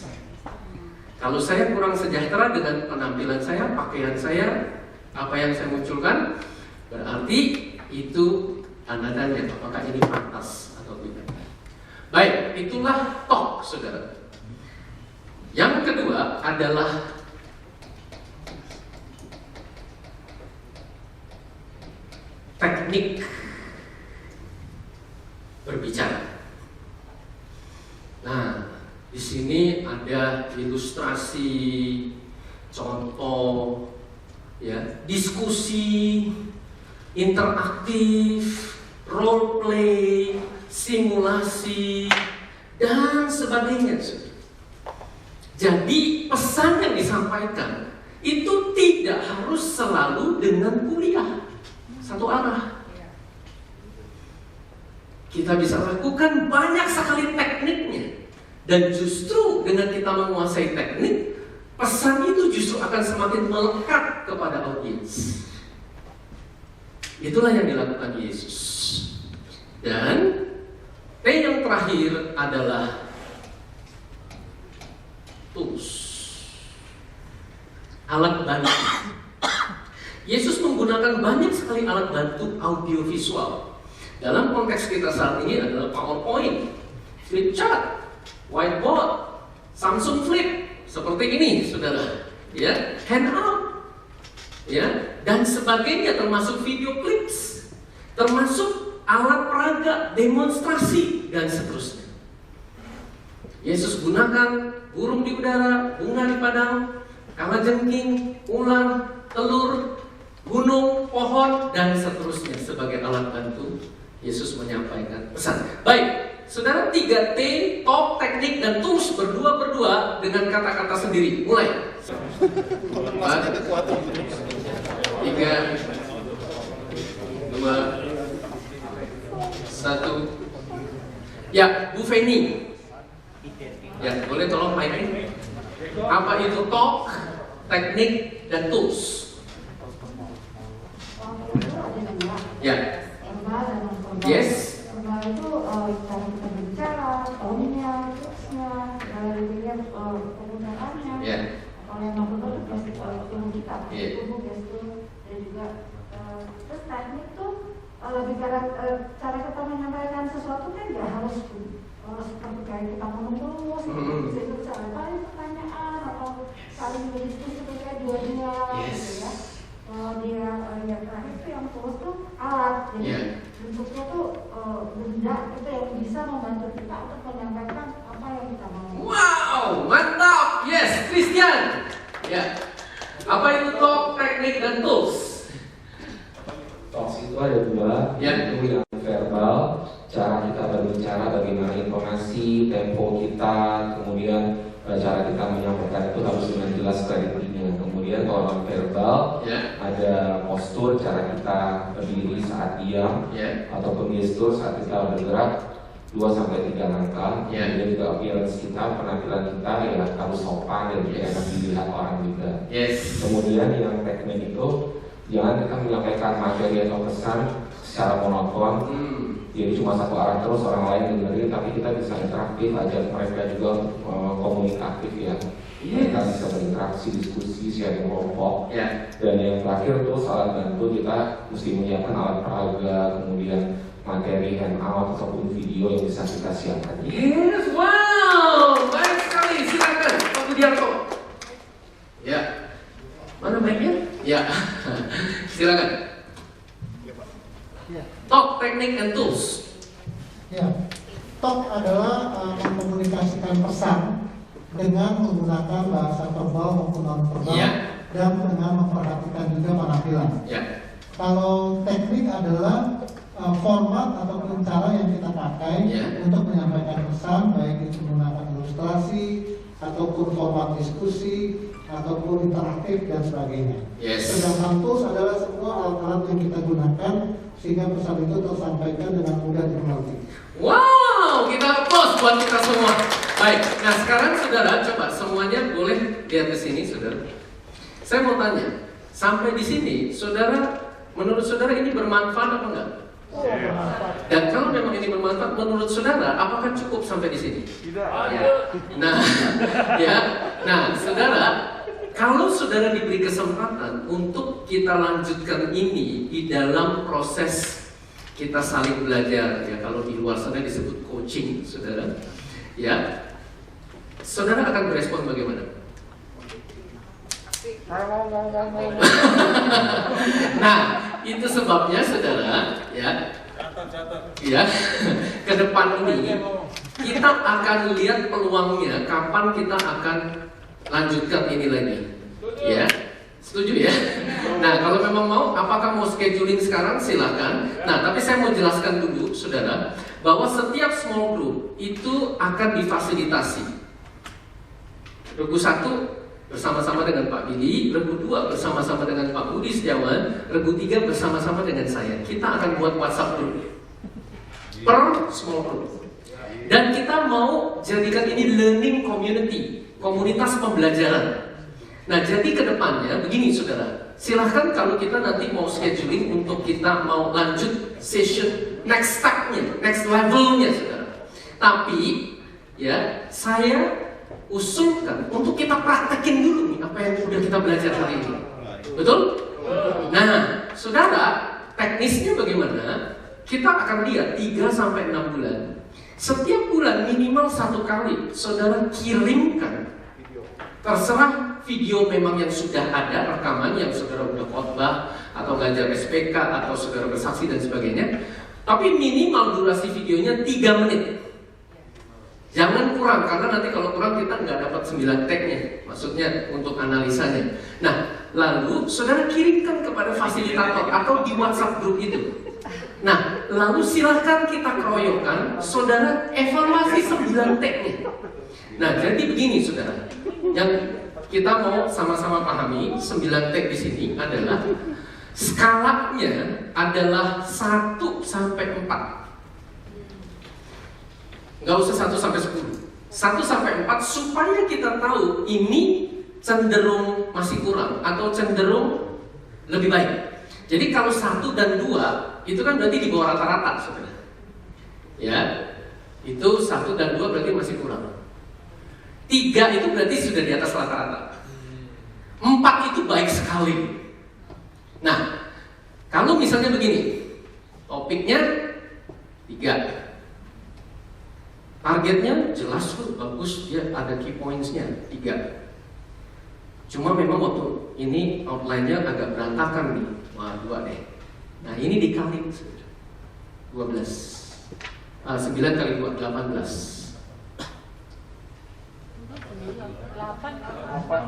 Kalau saya kurang sejahtera dengan penampilan saya, pakaian saya, apa yang saya munculkan, berarti itu tanda-tanda apakah ini pantas atau tidak. Baik, itulah talk, saudara. Yang kedua adalah teknik berbicara. Nah, di sini ada ilustrasi, contoh, ya, diskusi, interaktif, role play, simulasi, dan sebagainya. Jadi pesan yang disampaikan itu tidak harus selalu dengan kuliah satu arah. Kita bisa lakukan banyak sekali tekniknya. Dan justru dengan kita menguasai teknik, pesan itu justru akan semakin melekat kepada audiens. Itulah yang dilakukan Yesus. Dan T yang terakhir adalah tools, alat bantu. Yesus menggunakan banyak sekali alat bantu audiovisual. Dalam konteks kita saat ini adalah PowerPoint, flip chart, whiteboard, Samsung Flip, seperti ini, saudara. ya, handout, ya, dan sebagainya, termasuk video clips, termasuk alat peraga, demonstrasi, dan seterusnya. Yesus gunakan burung di udara, bunga di padang, kalajengking, ular, telur, gunung, pohon, dan seterusnya sebagai alat bantu Yesus menyampaikan pesan. Baik, saudara, 3T, talk, teknik, dan tools, berdua dengan kata-kata sendiri. Mulai. 4, 3, 2, 1. Ya, Bu Feni. Ya, boleh tolong mic-nya. Apa itu talk, teknik, dan tools? Ya. Yes. Verbal itu cara kita berbicara, tone-nya, terusnya, gaya penggunaannya. Kalau yang non-verbal itu pasti ilmu kita, ilmu gestur, dan juga terus teknik tuh lebih cara kita menyampaikan sesuatu kan nggak harus seperti kayak kita ngomong terus, bisa juga cara tanya pertanyaan atau saling berdiskusi seperti dua-dua, gitu ya. Kalau dia yang terakhir itu yang tools tuh alat, jadi bentuknya tuh benda itu yang bisa membantu kita untuk menyampaikan apa yang kita mau. Wow, mantap. Yes, Christian. Ya. Apa itu talk, teknik, dan tools? Talks itu ada dua, itu yang verbal, cara kita berbicara, bagaimana intonasi, tempo kita, kemudian cara kita menyampaikan itu harus dengan jelas klarifikasinya. Kemudian kalau non verbal, ada postur, cara kita berdiri saat diam, ataupun gestur saat kita bergerak 2-3 langkah. Kemudian juga appearance kita, penampilan kita ya harus sopan dan juga enak dilihat orang juga. Kemudian yang teknik itu, jangan kita menyampaikan materi atau pesan secara monoton. Jadi cuma satu arah terus, orang lain dengerin, tapi kita bisa interaktif, ajak mereka juga komunikatif ya. Mereka bisa berinteraksi, diskusi, sharing kelompok. Dan yang terakhir tuh alat bantu, kita mesti menyiapkan alat peraga, kemudian materi handout ataupun video yang bisa kita siapkan. Yes, wow, baik sekali. Silakan, Pak Budiarto. Ya, mana mic-nya? Ya, silakan. Talk, teknik, and tools. Ya, talk adalah mengkomunikasikan pesan dengan menggunakan bahasa verbal maupun non verbal, dan dengan memperhatikan juga penampilan. Kalau teknik adalah format ataupun cara yang kita pakai untuk menyampaikan pesan, baik itu menggunakan ilustrasi ataupun format diskusi ataupun interaktif dan sebagainya. Sedangkan tools adalah semua alat-alat yang kita gunakan sehingga pesan itu tersampaikan dengan mudah dimengerti. Wow, kita applause buat kita semua. Baik, nah sekarang saudara coba semuanya boleh lihat ke sini, saudara. Saya mau tanya, sampai di sini, saudara, menurut saudara ini bermanfaat apa enggak? Dan kalau memang ini bermanfaat, menurut saudara, apakah cukup sampai di sini? Tidak. Nah, nah, saudara, kalau saudara diberi kesempatan untuk kita lanjutkan ini di dalam proses kita saling belajar, ya kalau di luar sana disebut coaching, saudara, ya, saudara akan berespon bagaimana? Nah, itu sebabnya saudara, ya, ke depan ini kita akan lihat peluangnya kapan kita akan lanjutkan ini lagi, ya, setuju ya? Nah, kalau memang mau, apakah mau scheduling sekarang silakan. Nah, tapi saya mau jelaskan dulu, saudara, bahwa setiap small group itu akan difasilitasi. Regu 1 bersama-sama dengan Pak Billy, Regu 2 bersama-sama dengan Pak Budi Setiawan, Regu 3 bersama-sama dengan saya. Kita akan buat WhatsApp group per small group. Dan kita mau jadikan ini learning community, komunitas pembelajaran. Nah, jadi ke depannya begini saudara, silahkan kalau kita nanti mau scheduling untuk kita mau lanjut session next step-nya, next level-nya saudara. Tapi ya, saya usulkan untuk kita praktekin dulu nih apa yang sudah kita belajar hari ini. Betul? Nah, saudara, teknisnya bagaimana? Kita akan lihat 3-6 bulan. Setiap bulan minimal 1 kali saudara kirimkan terserah video memang yang sudah ada rekaman yang saudara udah khotbah atau ngajar SPK atau saudara bersaksi dan sebagainya, tapi minimal durasi videonya 3 menit. Jangan kurang, karena nanti kalau kurang kita nggak dapat 9 tag-nya, maksudnya untuk analisanya. Nah, lalu saudara kirimkan kepada fasilitator atau di WhatsApp grup itu. Nah, lalu silahkan kita keroyokan, saudara evaluasi 9 tag-nya. Nah, jadi begini saudara, yang kita mau sama-sama pahami 9 tag di sini adalah skalanya adalah 1 sampai 4. Nggak usah 1 sampai 10, 1 sampai 4 supaya kita tahu ini cenderung masih kurang atau cenderung lebih baik. Jadi kalau 1 dan 2 itu kan berarti di bawah rata-rata sebenarnya. Ya, itu 1 dan 2 berarti masih kurang. 3 itu berarti sudah di atas rata-rata. 4 itu baik sekali. Nah, kalau misalnya begini, topiknya 3. Targetnya jelas tuh, bagus, dia ada key points-nya 3. Cuma memang waktu ini outline-nya agak berantakan nih, 2 deh. Nah ini dikali 12, 9 kali 2, 18.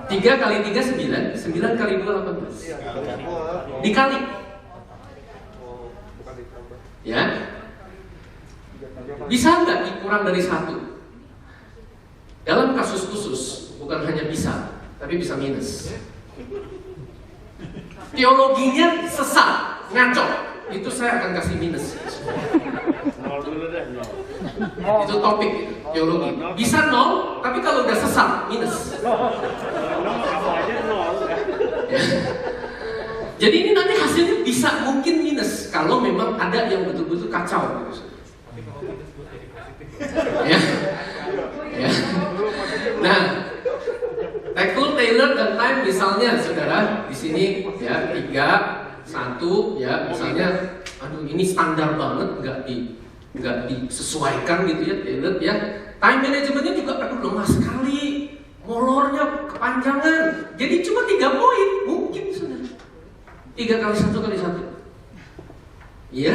3 kali 3 9, 9 kali 2 18. Dikali. Ya. Bisa nggak dikurang dari 1? Dalam kasus khusus bukan hanya bisa, tapi bisa minus. Teologinya sesat, ngaco, itu saya akan kasih minus. 0 dulu deh, 0. Itu topik gitu, teologi. Bisa 0, tapi kalau udah sesat minus. 0 apa aja 0. Jadi ini nanti hasilnya bisa mungkin minus kalau memang ada yang betul-betul kacau gitu. Ya. Ya. Nah, Tactile, Taylor, dan Time misalnya saudara di sini ya 3, 1 ya misalnya, aduh ini standar banget nggak disesuaikan gitu ya Taylor ya. Time managementnya juga aduh lemah sekali, molornya kepanjangan. Jadi cuma 3 poin mungkin saudara. 3 kali 1 kali 1. Iya.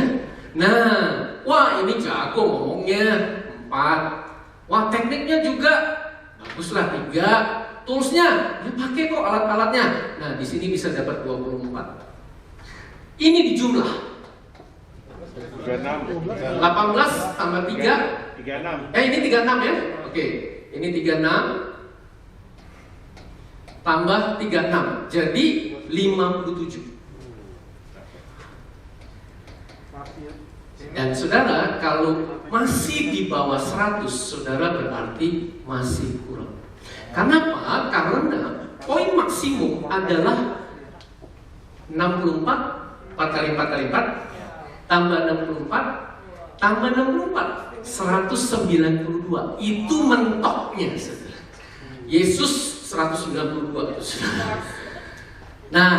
Nah, wah ini jago ngomongnya 4. Wah tekniknya juga baguslah 3. Toolsnya dia pakai kok alat-alatnya. Nah di sini bisa dapat 24. Ini di jumlah 36. 18 tambah 3 36. ini 36 ya. Oke, ini 36 tambah 36 jadi 57. Dan saudara kalau masih di bawah 100, saudara berarti masih kurang. Kenapa? Karena poin maksimum adalah 64, 4 kali 4 kali 4 tambah 64 tambah 64 192. Itu mentoknya saudara. Yesus 192 itu saudara. Nah,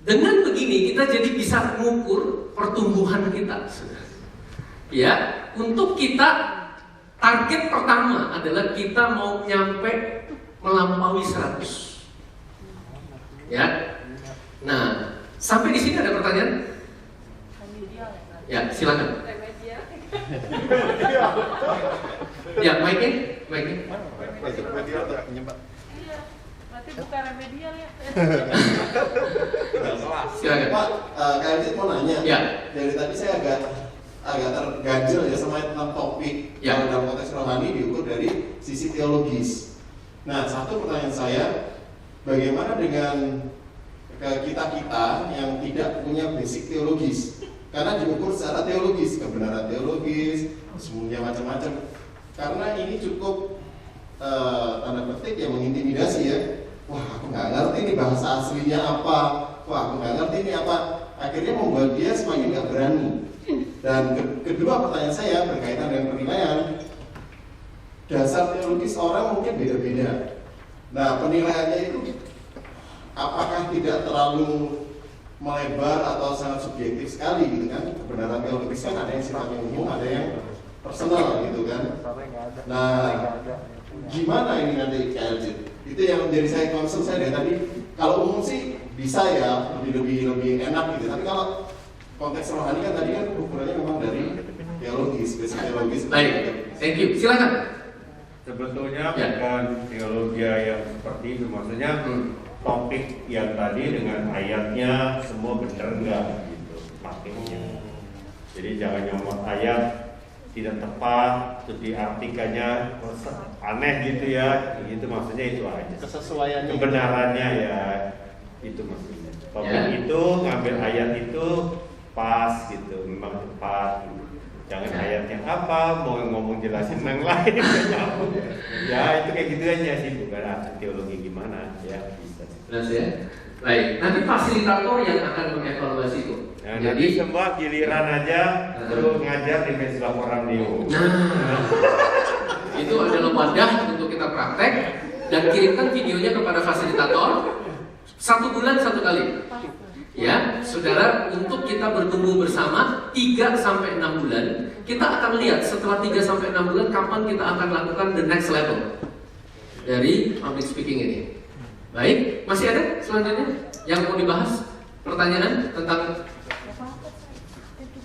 dengan begini kita jadi bisa mengukur pertumbuhan kita, saudara. Ya, untuk kita target pertama adalah kita mau nyampe melampaui 100. Ya. Nah, sampai di sini ada pertanyaan? Ya, silakan. Ya, mic-nya. Berarti bukan remedial ya? Silakan. Pak, Kak Ejit mau nanya. Ya. Dari tadi saya agak terganjil ya sama tentang topik. Ya. Kalau dalam konteks rohani diukur dari sisi teologis. Nah, satu pertanyaan saya, bagaimana dengan kita yang tidak punya basic teologis? Karena diukur secara teologis, kebenaran teologis, semuanya macam-macam. Karena ini cukup tanda petik yang mengintimidasi ya. Wah, aku nggak ngerti nih bahasa aslinya apa. Wah, aku nggak ngerti ini apa. Akhirnya membuat dia semakin nggak berani. Dan kedua pertanyaan saya berkaitan dengan penilaian. Dasar teologis orang mungkin beda-beda. Nah, penilaiannya itu apakah tidak terlalu melebar atau sangat subjektif sekali gitu kan? Kebenaran teologis kan ada yang sifatnya umum, ada yang personal gitu kan. Nah, gimana ini nanti KLJ? Itu yang menjadi saya concern saya dari tadi. Kalau umum sih bisa ya lebih enak gitu. Tapi kalau konteks rohani kan tadi kan ukurannya memang dari teologis, basic teologis. Baik, thank you. Silakan. Sebetulnya bukan teologi yang seperti itu, maksudnya topik yang tadi dengan ayatnya semua benar enggak gitu pakainya. Jadi jangan nyomot ayat tidak tepat, terus diartikannya aneh gitu ya, gitu maksudnya itu aja. Kesesuaiannya. Kebenarannya ya itu maksudnya. Topik itu ngambil ayat itu pas gitu, memang tepat. Gitu. Jangan ayat yang apa, mau ngomong jelasin yang lain, nyambung. Ya itu kayak gitu aja sih, bukan arti teologi gimana ya bisa. Jelas ya. Baik, nanti fasilitator yang akan mengevaluasi itu. Nah, jadi semua giliran aja terus ngajar di Mesbah Orang Neo. Nah, itu adalah wadah untuk kita praktek dan kirimkan videonya kepada fasilitator 1 bulan 1 kali. Ya, saudara, untuk kita bertumbuh bersama 3-6 bulan, kita akan lihat setelah 3-6 bulan kapan kita akan lakukan the next level dari public speaking ini. Baik, masih ada selanjutnya yang mau dibahas? Pertanyaan tentang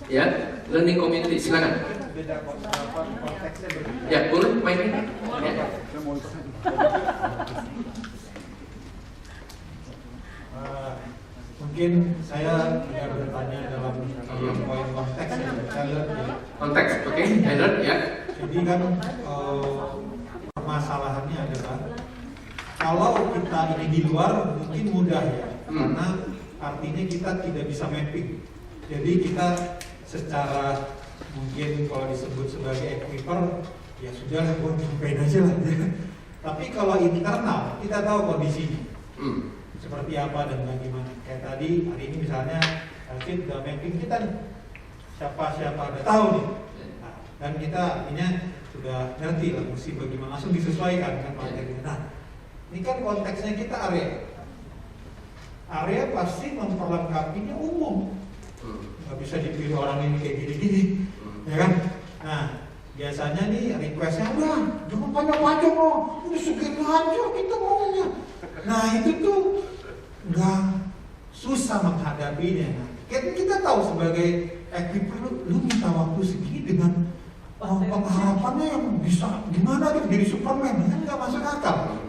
ya, learning community, silakan. Ya, boleh main. Ya. Mungkin saya tidak bertanya dalam poin konteks ya, konteks, oke, alert ya. Jadi kan permasalahannya adalah kalau kita ini di luar mungkin mudah ya, karena artinya kita tidak bisa mapping. Jadi kita secara mungkin kalau disebut sebagai equiper ya sudah buat campaign aja lah. Tapi kalau internal kita tahu kondisinya. Seperti apa dan bagaimana. Kayak tadi hari ini misalnya Alvin udah mapping kita siapa udah tahu nih. Nah, dan kita artinya sudah ngerti lah mesti bagaimana, langsung disesuaikan kan materinya. Nah, ini kan konteksnya kita area pasti memperlengkapinya umum. Nggak bisa dipilih orang ini kayak gini-gini, ya kan? Nah, biasanya nih requestnya udah jangan panjang-panjang loh, udah segini aja kita maunya. Nah itu tuh nggak susah menghadapinya. Nah, kita tahu sebagai equiper lu minta waktu segini dengan pengharapannya yang bisa gimana gitu jadi Superman, kan nggak masuk akal.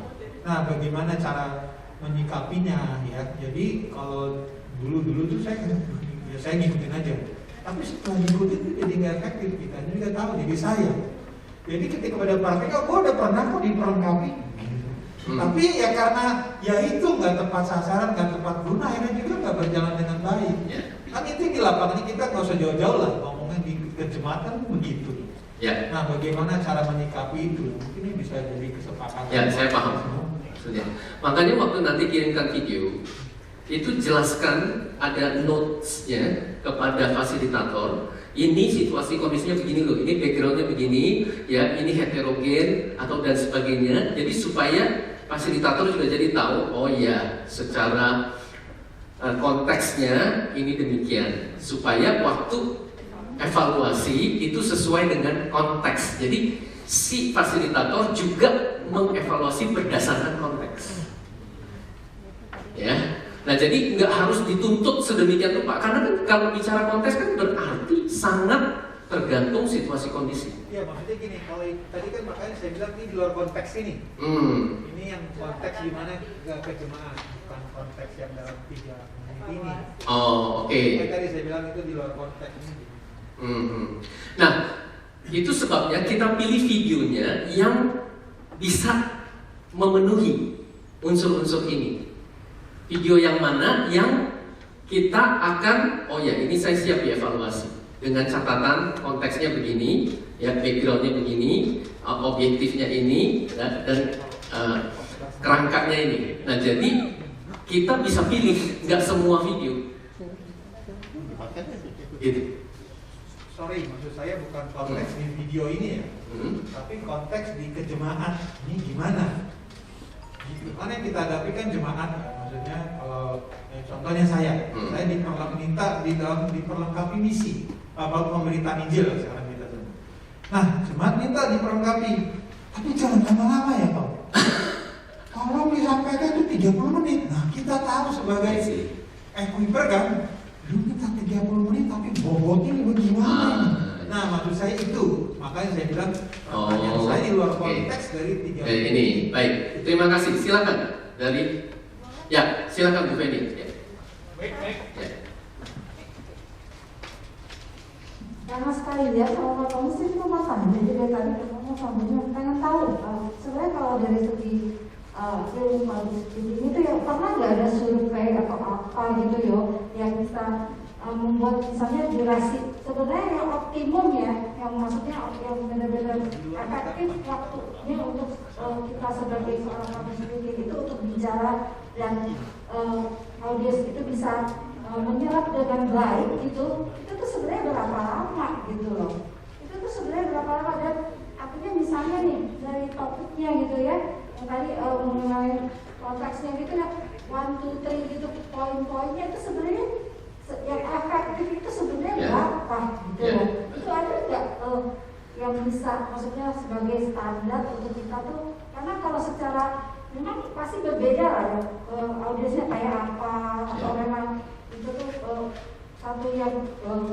Nah bagaimana cara menyikapinya ya? Jadi kalau dulu tuh saya ngikutin aja. Tapi setelah ngikutin itu jadi nggak efektif, kita juga tahu jadi saya. Jadi ketika pada praktek, gue udah pernah kok diperlengkapi. Tapi ya karena ya itu nggak tepat sasaran, nggak tepat guna, akhirnya juga nggak berjalan dengan baik. Kan itu di lapangan kita nggak usah jauh-jauh lah, ngomongnya di kejematan begitu. Nah bagaimana cara menyikapi itu? Mungkin ini bisa jadi kesepakatan. Ya saya paham. Maksudnya. Makanya waktu nanti kirimkan video, itu jelaskan ada notes-nya kepada fasilitator. Ini situasi kondisinya begini loh, ini backgroundnya begini, ya ini heterogen atau dan sebagainya. Jadi supaya fasilitator juga jadi tahu, oh ya secara konteksnya ini demikian. Supaya waktu evaluasi itu sesuai dengan konteks. Jadi si fasilitator juga mengevaluasi berdasarkan konteks. Ya. Nah jadi nggak harus dituntut sedemikian rupa, karena kan kalau bicara konteks kan berarti sangat tergantung situasi kondisi. Iya maksudnya gini, kalau tadi kan makanya saya bilang ini di luar konteks ini. Ini yang konteks gimana nggak ke jemaah, bukan konteks yang dalam 3 menit ini. Oh oke. Tadi saya bilang itu di luar konteks ini. Nah itu sebabnya kita pilih videonya yang bisa memenuhi unsur-unsur ini. Video yang mana yang kita akan, oh ya ini saya siap dievaluasi dengan catatan konteksnya begini, ya backgroundnya begini, objektifnya ini dan kerangkanya ini. Nah jadi kita bisa pilih, nggak semua video. Gitu. Sorry, maksud saya bukan konteks di video ini ya, tapi konteks di kejemaat ini gimana? Gimana yang kita hadapi kan jemaat ya? Maksudnya kalau contohnya saya diperlengkapi misi apa pemberitaan Injil sekarang kita sebut. Nah, jemaat minta diperlengkapi, tapi jangan lama-lama ya Pak. tolong disampaikan itu 30 menit. Nah, kita tahu sebagai equiper kan, lu minta 30 menit tapi bobotnya gimana ini? Nah, maksud saya itu, makanya saya bilang pertanyaan saya di luar konteks dari 30 menit. Ini, baik, terima kasih. Silakan dari, ya, silakan Bu Feni. Ya. Ya. Karena sekali lihat kalau kamu sih cuma tanya, jadi tadi kamu sambilnya pengen tahu. Sebenarnya kalau dari segi ilmu ini tuh ya pernah nggak ada survei atau apa gitu yo yang bisa membuat misalnya durasi sebenarnya yang optimum ya, yang maksudnya yang benar-benar efektif waktunya untuk kita sebagai seorang public speaking itu untuk bicara dan audiens itu bisa menyerap dengan baik gitu, itu tuh sebenarnya berapa lama gitu loh, itu tuh sebenarnya berapa lama dan artinya misalnya nih dari topiknya gitu ya, yang tadi mengenai konteksnya gitu ya, 1, 2, 3 gitu poin-poinnya itu sebenarnya yang efektif itu sebenarnya berapa gitu loh, itu ada nggak yang bisa maksudnya sebagai standar untuk kita tuh, karena kalau secara memang pasti berbeda lah ya, audiensnya kayak apa atau memang itu tuh satu yang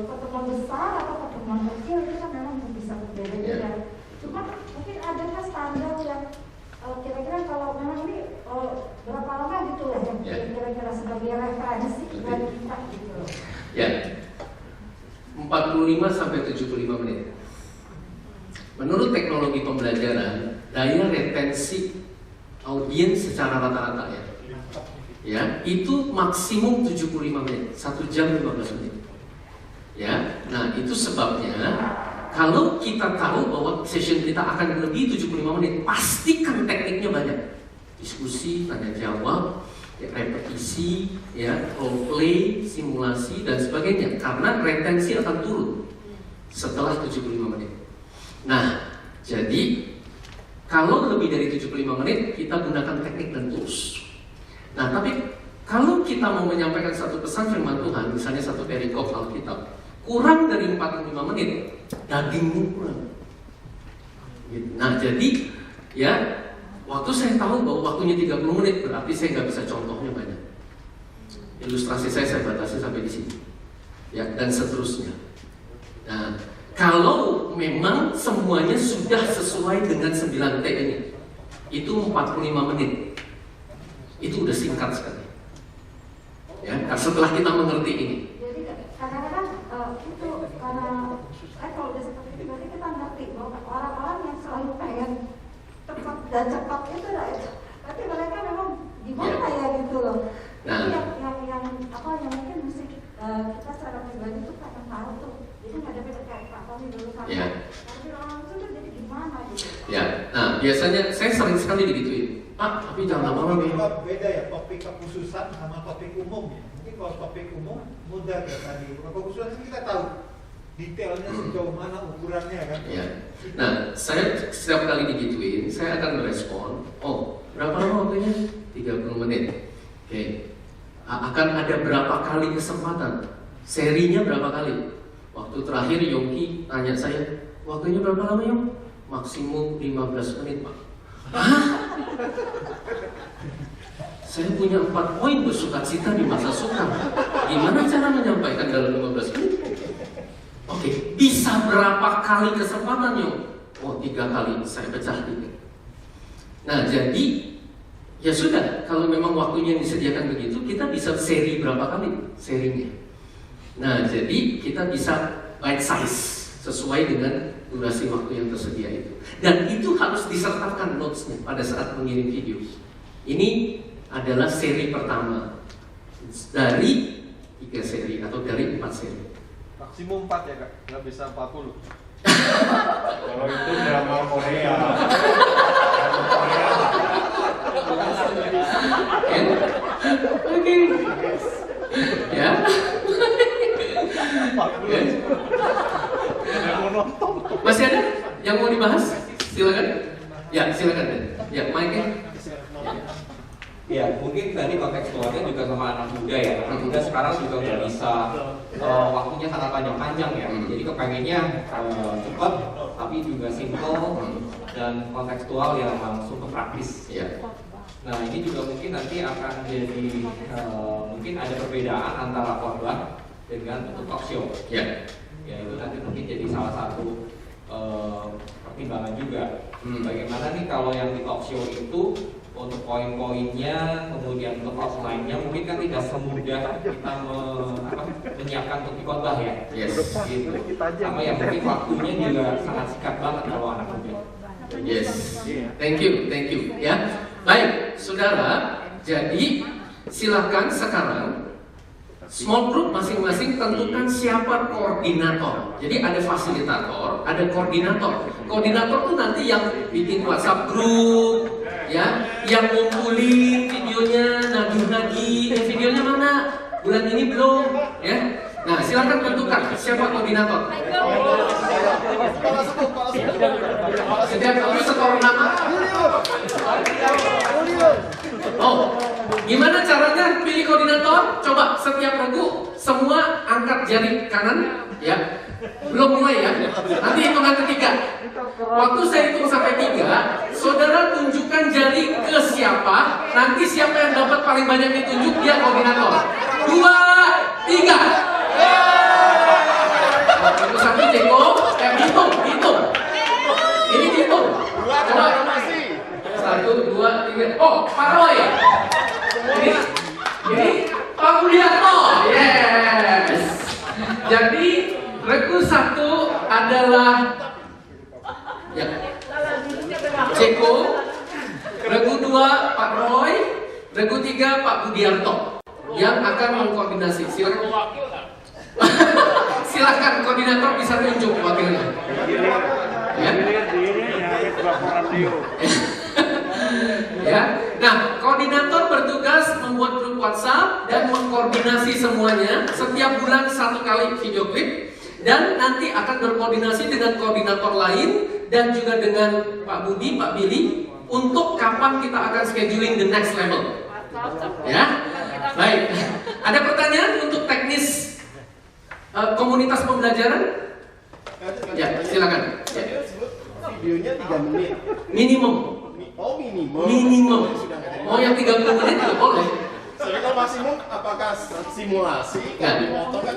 pertemuan besar atau pertemuan kecil itu kan memang bisa berbeda-beda. Cuma mungkin adakah standar yang kira-kira kalau memang ini berapa lama gitu lah yang kira-kira sebagai referensi buat kita gitu. Ya, 45 sampai 75 menit. Menurut teknologi pembelajaran, daya retensi audiens secara rata-rata ya, itu maksimum 75 menit, 1 jam 15 menit. Ya, nah itu sebabnya kalau kita tahu bahwa session kita akan lebih 75 menit, pastikan tekniknya banyak. Diskusi, tanya jawab, repetisi, ya, role play, simulasi dan sebagainya. Karena retensi akan turun setelah 75 menit. Nah, jadi kalau lebih dari 75 menit, kita gunakan teknik dan tools. Nah, tapi kalau kita mau menyampaikan satu pesan firman Tuhan, misalnya satu perikop Alkitab, kurang dari 45 menit, dagingnya kurang. Nah, jadi ya, waktu saya tahu bahwa waktunya 30 menit, berarti saya nggak bisa contohnya banyak. Ilustrasi saya batasi sampai di sini. Ya, dan seterusnya. Nah, kalau memang semuanya sudah sesuai dengan 9T ini, itu 45 menit. Itu udah singkat sekali. Ya, setelah kita mengerti ini. Jadi kadang-kadang itu karena kalau udah seperti itu berarti kita ngerti bahwa orang-orang yang selalu pengen cepat dan cepat itu lah itu. Tapi mereka memang gimana ya gitu loh. Nah, yang apa yang mungkin mesti kita secara pribadi tuh pengen tahu tuh. Jadi nggak ada beda kayak Pak Tony dulu kan. Tapi orang itu tuh jadi gimana gitu. Ya, nah biasanya saya sering sekali digituin. Pak, tapi jangan lama-lama ya. Beda ya, topik kekhususan sama topik umum ya. Mungkin kalau topik umum mudah ya tadi. Kalau kekhususan kita tahu detailnya sejauh mana ukurannya kan. Ya. Nah, saya setiap kali digituin, saya akan merespon. Oh, berapa lama waktunya? 30 menit. Oke. Akan ada berapa kali kesempatan? Serinya berapa kali? Waktu terakhir Yongki tanya saya, waktunya berapa lama Yong? Maksimum 15 menit Pak. Hah? Saya punya 4 poin bersukacita di masa sukar. Gimana cara menyampaikan dalam 15 menit? Oke, bisa berapa kali kesempatan Yong? Oh, 3 kali, saya pecah 3. Nah, jadi ya sudah, kalau memang waktunya yang disediakan begitu, kita bisa seri berapa kali serinya. Nah, jadi kita bisa bite size sesuai dengan durasi waktu yang tersedia itu. Dan itu harus disertakan notes-nya pada saat mengirim video. Ini adalah seri pertama dari 3 seri atau dari 4 seri. Maksimum 4 ya Kak, nggak bisa 40. Kalau itu drama Korea. Oke. Ya. Masih ada yang mau dibahas? Silakan. Ya, silakan. Ya, mic-nya. Ya, mungkin tadi kontekstualnya juga sama anak muda ya. Anak muda sekarang juga nggak bisa waktunya sangat panjang-panjang ya. Jadi kepengennya cepat, tapi juga simple dan kontekstual yang langsung ke praktis. Ya. Nah ini juga mungkin nanti akan jadi mungkin ada perbedaan antara khotbah dengan bentuk talk show. Ya itu nanti mungkin jadi salah satu pertimbangan juga. Bagaimana nih kalau yang di talk show itu untuk poin-poinnya, kemudian untuk outline-nya mungkin kan tidak semudah kita menyiapkan untuk di khotbah ya. Yes. Gitu. Sama yang mungkin waktunya juga sangat singkat banget kalau anak muda. Yes. Thank you. Ya. Baik, saudara. Jadi silakan sekarang small group masing-masing tentukan siapa koordinator. Jadi ada fasilitator, ada koordinator. Koordinator tuh nanti yang bikin WhatsApp group, ya, yang ngumpulin videonya, nagih-nagih, videonya mana? Bulan ini belum, ya. Nah, silakan tentukan siapa koordinator. Setiap kali setor nama. Oh, gimana caranya pilih koordinator? Coba setiap regu semua angkat jari kanan, ya. Belum mulai ya. Nanti hitungan ketiga. Waktu saya hitung sampai 3, saudara tunjukkan jari ke siapa. Nanti siapa yang dapat paling banyak ditunjuk dia koordinator. 2, 3. Itu satu Jeko, hitung. Ini hitung. Coba. 1, 2, 3. Oh, Pak Roy. Ini Pak Budiarto. Yes. Jadi regu 1 adalah ya, Jeko. Regu 2 Pak Roy. Regu 3 Pak Budiarto yang akan mengkoordinasi. Silakan koordinator bisa tunjuk wakilnya. Ya. Ya. Nah, koordinator bertugas membuat grup WhatsApp dan mengkoordinasi semuanya. Setiap bulan 1 kali video klip dan nanti akan berkoordinasi dengan koordinator lain dan juga dengan Pak Budi, Pak Billy untuk kapan kita akan scheduling the next level. Ya. Baik. Ada pertanyaan untuk teknis komunitas pembelajaran? Ya, silakan. Ya. Videonya 3 menit. Minimum. Oh, minimum. Minimum. Oh, yang 30 menit juga boleh. Kalau maksimum apakah simulasi? Kalau dipotong kan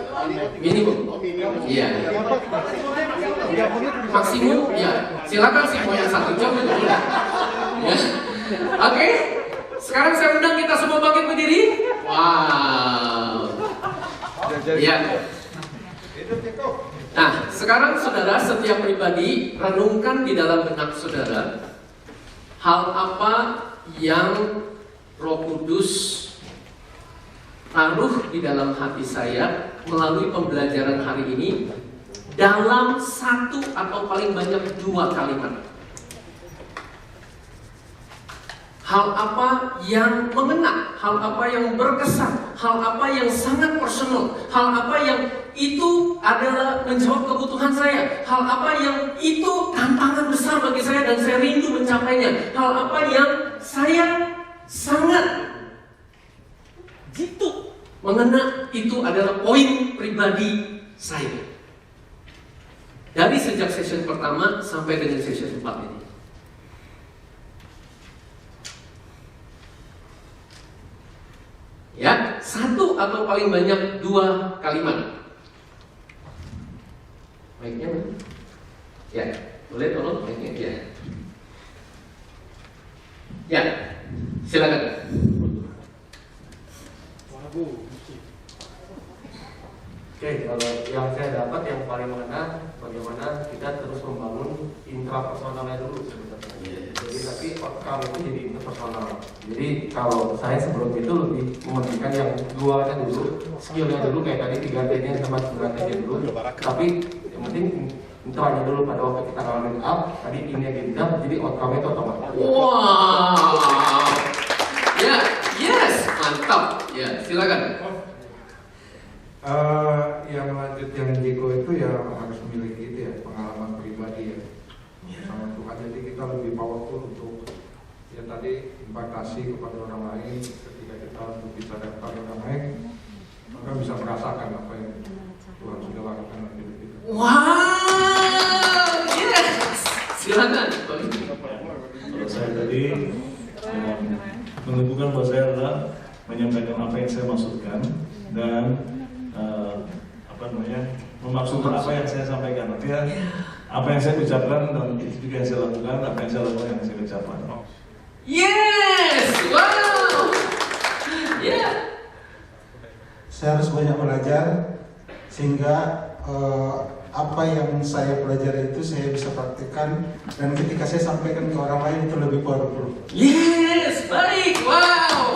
minimum. Oh, minimum. Iya. Maksimum ya. Silakan sih mau yang 1 jam itu boleh. Ya. Oke. Sekarang saya undang kita semua bangkit berdiri. Wow. Ya. Nah, sekarang saudara setiap pribadi renungkan di dalam benak saudara hal apa yang Roh Kudus taruh di dalam hati saya melalui pembelajaran hari ini dalam 1 atau paling banyak 2 kalimat. Hal apa yang mengena, hal apa yang berkesan, hal apa yang sangat personal, hal apa yang itu adalah menjawab kebutuhan saya, hal apa yang itu tantangan besar bagi saya dan saya rindu mencapainya, hal apa yang saya sangat jitu mengena, itu adalah poin pribadi saya. Dari sejak session pertama sampai dengan session 4 ini. Ya, 1 atau paling banyak 2 kalimat. Mic-nya mana? Ya, boleh tolong mic-nya? Ya. Ya, silakan. Oke, kalau yang saya dapat yang paling mengena bagaimana kita terus membangun intrapersonalnya dulu sebenarnya. Jadi tapi outcome itu jadi interpersonal. Jadi kalau saya sebelum itu lebih mementingkan yang 2-nya dulu, skillnya dulu kayak tadi 3T-nya sama 9T-nya dulu. Tapi yang penting intronya dulu pada waktu kita ngalamin up, tadi ini diundang, jadi outcome itu otomatis. Wow. Ya, yes, mantap. Ya, silakan. Yang lanjut yang Jeko itu ya harus memiliki itu ya pengalaman pribadi ya sama Tuhan, jadi kita lebih powerful untuk ya tadi impactasi kepada orang lain. Ketika kita untuk bisa kepada orang lain maka bisa merasakan apa yang Tuhan sudah lakukan dalam hidup kita. Wow, yes, silakan. Kalau saya tadi menumbuhkan buat saya adalah menyampaikan apa yang saya maksudkan dan memaksudkan apa yang saya sampaikan. Artinya apa yang saya ucapkan dan itu juga yang saya lakukan, apa yang saya lakukan yang saya ucapkan. Yes, wow, yeah. Saya harus banyak belajar sehingga apa yang saya pelajari itu saya bisa praktikkan dan ketika saya sampaikan ke orang lain itu lebih powerful. Yes, baik, wow.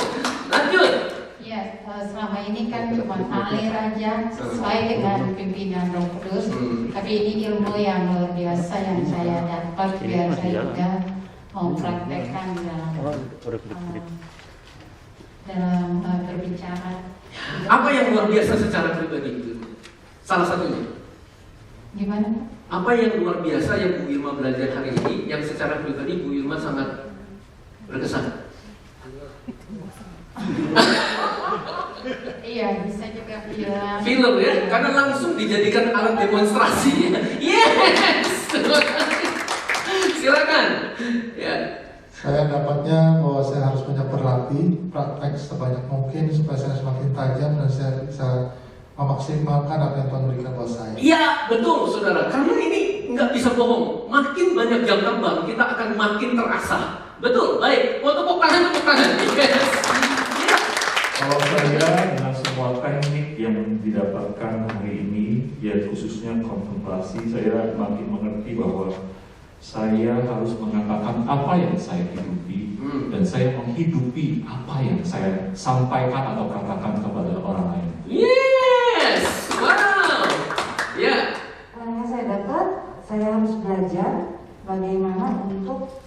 Lanjut. Ya, selama ini kan cuma ngalir aja sesuai dengan pimpinan Roh Kudus. Tapi ini ilmu yang luar biasa yang saya dapat biar saya juga mau praktekkan dalam berbicara. Apa yang luar biasa secara pribadi? Salah satunya. Gimana? Apa yang luar biasa yang Bu Irma belajar hari ini yang secara pribadi Bu Irma sangat berkesan? Iya, bisa juga film. Film ya, karena langsung dijadikan alat demonstrasi. Yes, silakan. Ya. Saya dapatnya bahwa saya harus banyak berlatih, praktek sebanyak mungkin supaya saya semakin tajam dan saya bisa memaksimalkan apa yang Tuhan berikan buat saya. Iya, betul saudara. Karena ini nggak bisa bohong. Makin banyak jam terbang, kita akan makin terasa. Betul, baik. Oh, tepuk tangan, tepuk tangan. Yes. Kalau saya dengan semua teknik yang didapatkan hari ini, ya khususnya kontemplasi, saya makin mengerti bahwa saya harus mengatakan apa yang saya hidupi dan saya menghidupi apa yang saya sampaikan atau katakan kepada orang lain. Yes, wow, ya. Yang saya dapat, saya harus belajar bagaimana untuk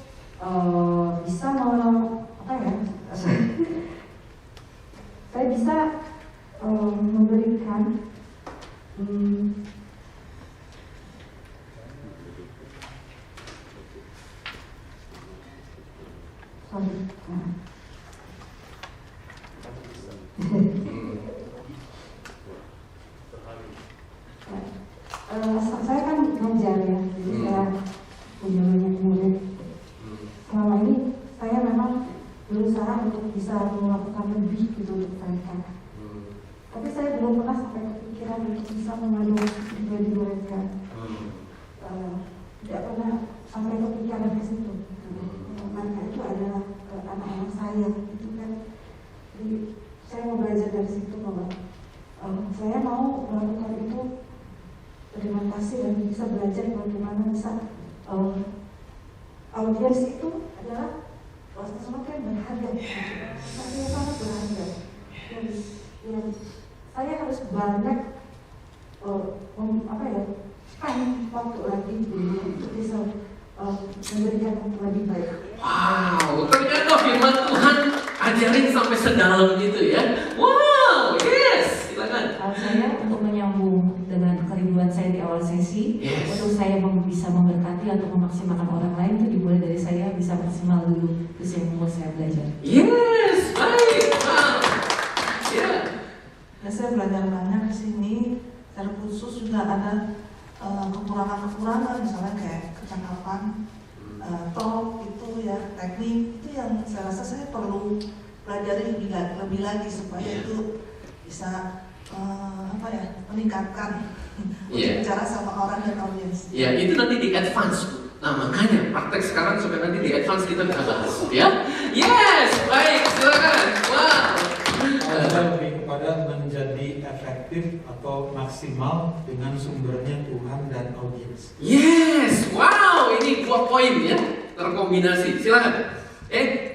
bisa saya bisa memberikan saya kan ngajar ya, jadi saya punya banyak murid. Selama ini saya memang berusaha untuk bisa melakukan lebih gitu untuk mereka. Tapi saya belum pernah sampai kepikiran untuk bisa mengadu pribadi mereka. Tidak pernah sampai kepikiran ke situ. Mereka itu adalah anak-anak saya, gitu kan. Jadi saya mau belajar dari situ bahwa saya mau melakukan itu berterima kasih dan bisa belajar bagaimana bisa audiens itu adalah semakin berharga, saya sangat berharga. Dan saya harus banyak spend waktu lagi untuk bisa memberikan lebih baik. Wow, ternyata firman Tuhan ajarin sampai sedalam itu ya. Wow, yes, silakan. Saya untuk menyambung dengan kerinduan saya di awal sesi, untuk saya bisa memberkati atau memaksimalkan orang lain itu dimulai dari saya bisa maksimal dulu, terus yang membuat saya belajar. Yes, baik. Wow. Yeah. Ya, saya belajar banyak di sini. Secara khusus juga ada kekurangan-kekurangan, misalnya kayak kecakapan, talk itu ya, teknik itu yang saya rasa saya perlu pelajari lebih lagi supaya itu bisa meningkatkan bicara sama orang dan audiens. Ya, itu nanti di advance. Nah, makanya praktek sekarang supaya nanti di advance kita bisa bahas, ya. Yes, baik, silakan. Wow. Saya lebih kepada menjadi efektif atau maksimal dengan sumbernya Tuhan dan audiens. Yes, wow, ini 2 poin ya, terkombinasi. Silakan.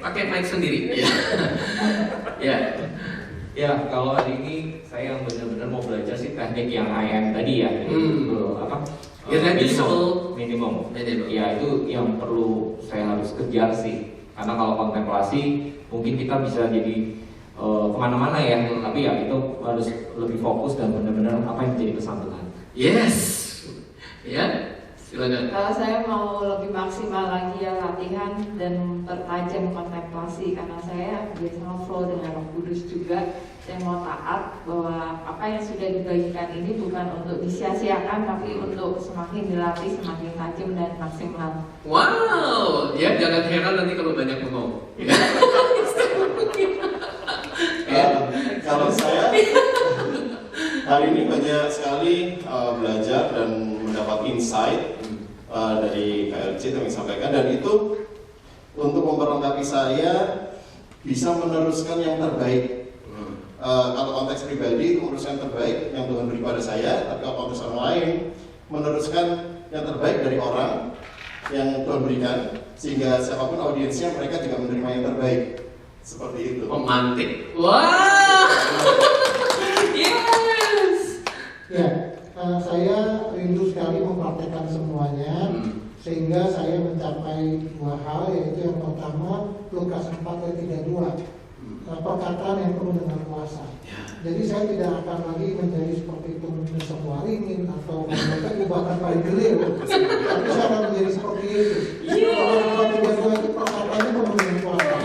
Pakai mic sendiri. Ya. Ya, kalau hari ini saya yang benar-benar mau belajar sih teknik yang IM tadi ya, minimum. Ya, itu yang perlu saya harus kejar sih. Karena kalau kontemplasi mungkin kita bisa jadi kemana-mana ya, tapi ya itu harus lebih fokus dan benar-benar apa yang menjadi pesan Tuhan. Yes, ya. Silakan. Kalau saya mau lebih maksimal lagi ya latihan dan pertajam kontemplasi karena saya biasanya flow dengan Roh Kudus juga. Saya mau taat bahwa apa yang sudah dibagikan ini bukan untuk disia-siakan tapi untuk semakin dilatih semakin tajam dan maksimal. Wow, ya jangan heran nanti kalau banyak ngomong. Hari ini banyak sekali belajar dan mendapat insight dari KLC yang disampaikan, dan itu untuk memperlengkapi saya bisa meneruskan yang terbaik. Kalau konteks pribadi itu meneruskan yang terbaik yang Tuhan beri pada saya, tapi kalau konteks orang lain meneruskan yang terbaik dari orang yang Tuhan berikan, sehingga siapapun audiensnya mereka juga menerima yang terbaik. Seperti itu. Pemantik. Wah. Yes. Ya, saya rindu sekali mempraktekkan semuanya, sehingga saya mencapai dua hal, yaitu yang pertama Lukas 4 ayat 32, perkataan yang penuh dengan kuasa. Jadi saya tidak akan lagi menjadi seperti pemimpin sebuah ringin atau mereka bahkan paling gelir, tapi saya akan menjadi seperti Yesus. Kalau 32 itu perkataannya penuh dengan kuasa.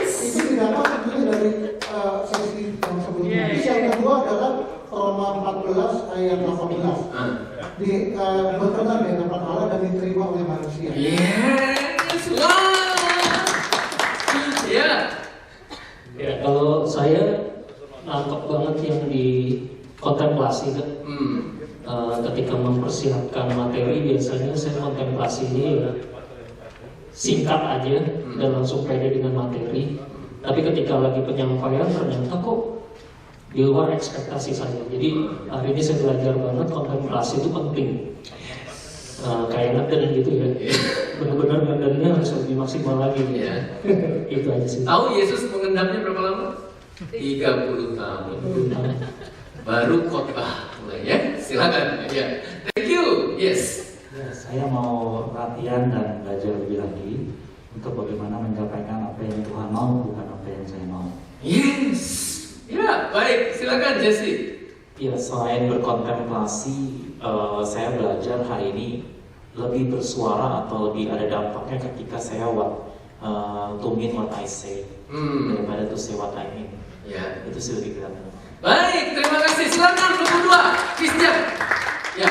Itu didapat tentunya dari sesi yang sebelumnya. Yang kedua adalah Roma 14 ayat 18. Berkenan di hadapan Allah dan diterima oleh manusia. Yes, wow. Ya, kalau saya nangkep banget yang di kontemplasi kan. Ketika mempersiapkan materi biasanya saya kontemplasinya ya singkat aja dan langsung pede dengan materi. Tapi ketika lagi penyampaian ternyata kok di luar ekspektasi saya. Jadi hari ini saya belajar banget kontemplasi itu penting. Kayak ngeden gitu ya. Benar-benar ngedennya harus lebih maksimal lagi. Itu aja sih. Tahu Yesus mengendapnya berapa lama? 30 tahun. Baru khotbah mulai ya. Silakan. Ya. Thank you. Yes. Ya, saya mau latihan dan belajar lebih lagi untuk bagaimana menyampaikan apa yang Tuhan mau, bukan apa yang saya mau. Yes. Ya, baik. Silakan Jesse. Ya, selain berkontemplasi, saya belajar hari ini lebih bersuara atau lebih ada dampaknya ketika saya to mean what I say daripada to say what I mean. Ya. Itu sih lebih kelihatan. Baik, terima kasih. Silakan nomor 2, Christian. Ya.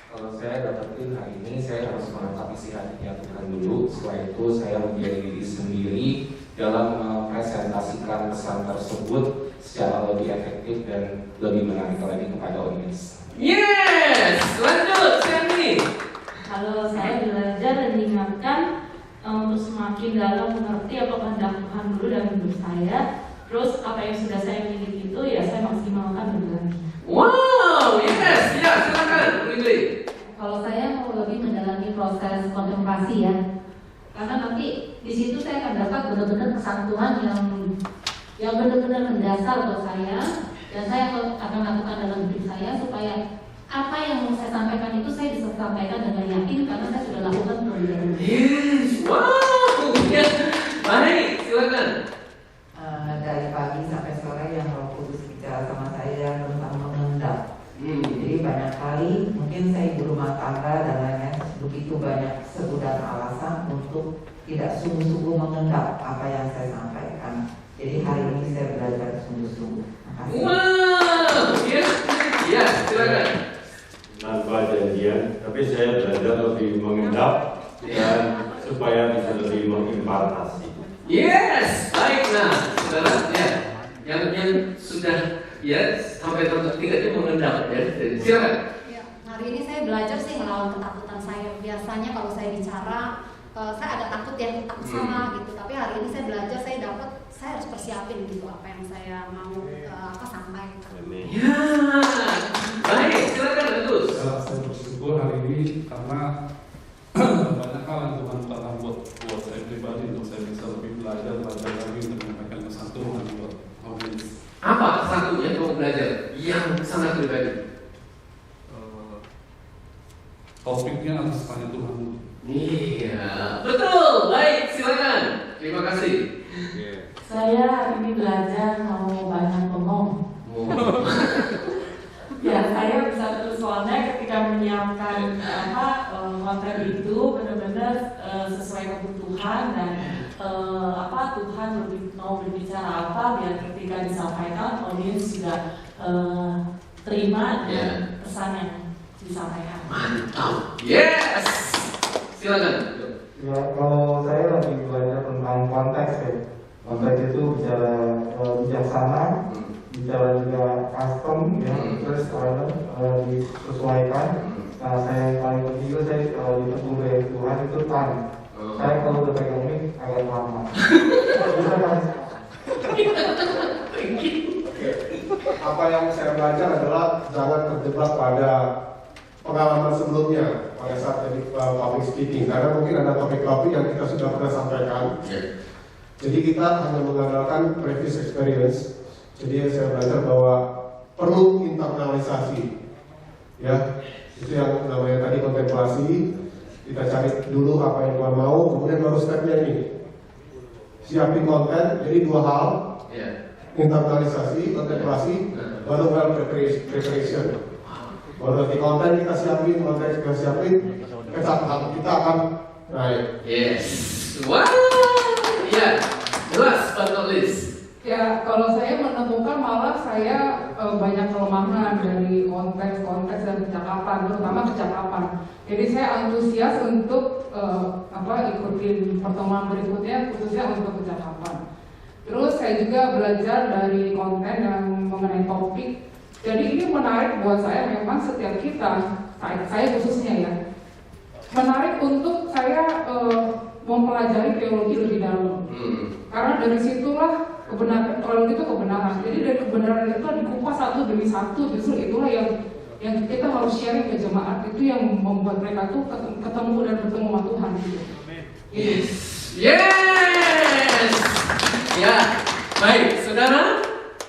Kalau saya dapetin hari ini, saya harus menangkap isi hatinya Tuhan dulu. Setelah itu saya menjadi diri sendiri dalam mempresentasikan pesan tersebut secara lebih efektif dan lebih menarik lagi kepada audiens. Yes, lanjut, Sandy. Kalau saya belajar dan diingatkan untuk semakin dalam mengerti apa kehendak Tuhan dulu dalam hidup saya. Terus apa yang sudah saya miliki itu ya saya maksimalkan lebih lagi. Wow, yes, ya silakan, Lili. Kalau saya mau lebih mendalami proses kontemplasi ya, karena nanti di situ saya akan dapat benar-benar pesan Tuhan yang benar-benar mendasar buat saya, dan saya akan lakukan dalam hidup saya supaya apa yang mau saya sampaikan itu saya bisa sampaikan dengan yakin karena saya sudah lakukan terlebih dahulu. Yes, wow, yes. Baik, silakan. Dari pagi sampai sore yang Roh Kudus bicara sama saya tentang mengendap. Jadi banyak kali mungkin saya ibu rumah tangga dan lainnya begitu banyak sebutan alasan untuk tidak sungguh-sungguh mengendap apa yang saya sampaikan. Jadi hari ini saya belajar sungguh-sungguh. Wow, yes, ya silakan. Tanpa janjian, tapi saya belajar lebih mengendap dan supaya bisa lebih mengimpartasi. Yes, baik. Nah, saudara, ya, yang sudah ya sampai tahun ketiga itu mengendap ya. Silakan. Ya, hari ini saya belajar sih melawan ketakutan saya. Biasanya kalau saya bicara, saya agak takut ya, takut salah gitu. Tapi hari ini saya belajar, saya dapat, saya harus persiapin gitu apa yang saya mau sampaikan. Ya, baik. Silakan terus. Saya bersyukur hari ini karena banyak hal yang Tuhan telah buat saya pribadi untuk saya bisa lebih belajar lagi untuk menyampaikan pesan Tuhan buat audiens. Apa satunya untuk belajar yang sangat pribadi? Topiknya atas tanya Tuhan. Iya, betul. Baik, silakan. Terima kasih. Saya hari ini belajar mau banyak ngomong. Ya, saya bisa terus soalnya ketika menyiapkan konten itu benar-benar sesuai kebutuhan dan Tuhan mau berbicara apa biar ketika disampaikan audiens juga terima dan pesan yang disampaikan. Mantap. Yes. Silakan. Ya, kalau saya lagi belajar tentang konteks ya. Konteks itu bicara bijaksana, bicara juga custom ya, terus disesuaikan. Nah, saya yang paling penting itu saya ditegur dari Tuhan itu tan. Saya kalau udah pegang mic agak lama. Bisa kan? Apa yang saya belajar adalah jangan terjebak pada pengalaman sebelumnya pada saat jadi public speaking, karena mungkin ada topik-topik yang kita sudah pernah sampaikan. Jadi kita hanya mengandalkan previous experience. Jadi saya belajar bahwa perlu internalisasi, ya itu yang namanya tadi kontemplasi. Kita cari dulu apa yang Tuhan mau, kemudian baru stepnya ini siapin konten. Jadi dua hal, internalisasi, kontemplasi, baru preparation. Baru di konten kita siapin, kecakapan kita akan naik. Yes, wow, ya, last but not least. Ya, kalau saya menemukan malah saya banyak kelemahan dari konteks dan kecakapan, terutama kecakapan. Jadi saya antusias untuk ikutin pertemuan berikutnya, khususnya untuk kecakapan. Terus saya juga belajar dari konten yang mengenai topik. Jadi ini menarik buat saya, memang setiap kita, saya khususnya ya, menarik untuk saya mempelajari teologi lebih dalam. Karena dari situlah kebenaran, teologi itu kebenaran. Jadi dari kebenaran itu dikupas satu demi satu, justru itulah yang kita harus sharing ke jemaat. Itu yang membuat mereka tuh ketemu dan bertemu sama Tuhan gitu. Yes. Yes. Ya, baik, saudara.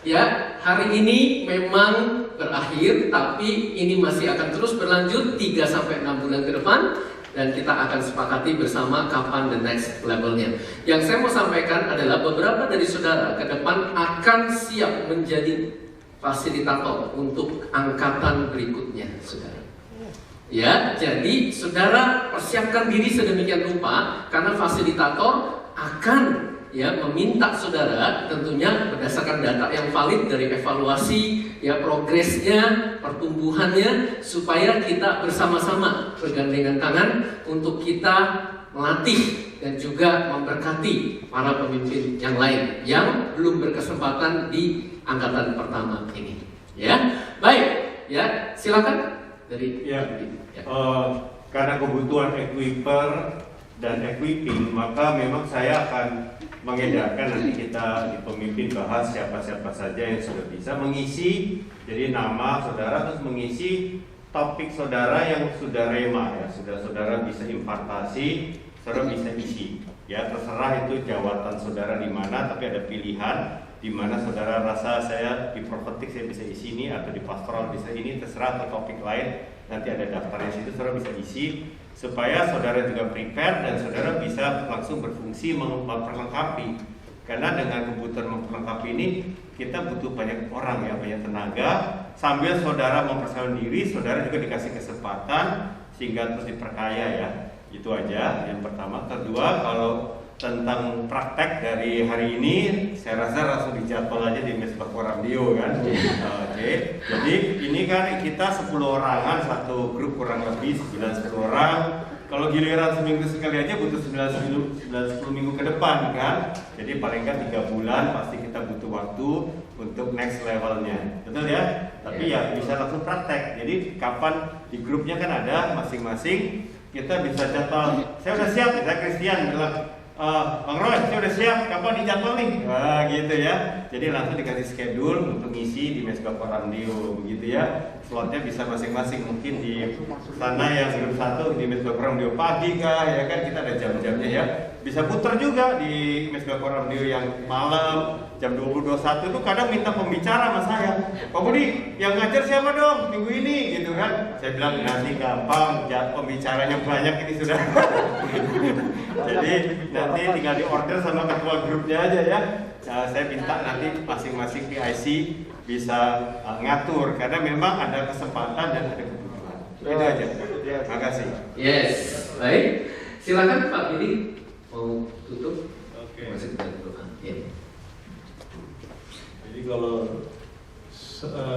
Ya, hari ini memang berakhir, tapi ini masih akan terus berlanjut 3-6 bulan ke depan. Dan kita akan sepakati bersama kapan the next levelnya. Yang saya mau sampaikan adalah beberapa dari saudara ke depan akan siap menjadi fasilitator untuk angkatan berikutnya, saudara. Ya, jadi saudara persiapkan diri sedemikian rupa karena fasilitator akan meminta saudara tentunya berdasarkan data yang valid dari evaluasi progresnya, pertumbuhannya, supaya kita bersama-sama bergandengan tangan untuk kita melatih dan juga memberkati para pemimpin yang lain yang belum berkesempatan di angkatan pertama ini. Ya, baik. Ya, silakan dari. Karena kebutuhan equiper dan equipping, maka memang saya akan mengedarkan nanti kita di pemimpin bahas siapa-siapa saja yang sudah bisa mengisi, jadi nama saudara terus mengisi topik saudara yang sudah rema ya, sudah saudara bisa impartasi, saudara bisa isi ya, terserah itu jawatan saudara di mana, tapi ada pilihan di mana saudara rasa saya di prophetic saya bisa isi ini, atau di pastoral bisa ini, terserah, atau topik lain nanti ada daftarnya situ, saudara bisa isi supaya saudara juga prepare dan saudara bisa langsung berfungsi memperlengkapi. Karena dengan kebutuhan memperlengkapi ini kita butuh banyak orang ya, banyak tenaga. Sambil saudara mempersiapkan diri, saudara juga dikasih kesempatan sehingga terus diperkaya ya. Itu aja yang pertama. Kedua, kalau tentang praktek dari hari ini, saya rasa langsung dijadwal aja di Mesbah Koramdio kan. Oke. Jadi ini kan kita 10 orangan satu grup, kurang lebih 9-10 orang. Kalau giliran seminggu sekali aja butuh 9-10 minggu ke depan kan. Jadi paling nggak 3 bulan pasti kita butuh waktu untuk next levelnya. Betul ya? Tapi ya bisa langsung praktek. Jadi kapan di grupnya kan ada masing-masing, kita bisa jadwal. Saya udah siap, misalnya Christian bilang, Bang Roy, saya udah siap, kapan dijadwal nih? Wah gitu ya. Jadi langsung dikasih schedule untuk ngisi di Mesbah Koramdio, begitu ya. Slotnya bisa masing-masing, mungkin di sana yang grup 1 di Mesbah Koramdio pagi kah, ya kan kita ada jam-jamnya ya. Bisa putar juga di Mesbah Koramdio yang malam jam 20.21 itu kadang minta pembicara sama saya. Pak Budi, yang ngajar siapa dong minggu ini gitu kan? Saya bilang nanti gampang, pembicaranya banyak ini sudah. Jadi nanti tinggal di order sama ketua grupnya aja ya. Saya minta nanti masing-masing PIC bisa ngatur karena memang ada kesempatan dan ada kebutuhan. Itu aja. Terima kasih. Yes, baik. Silakan Pak Billy mau tutup. Oke. Masih kita tutup. Jadi kalau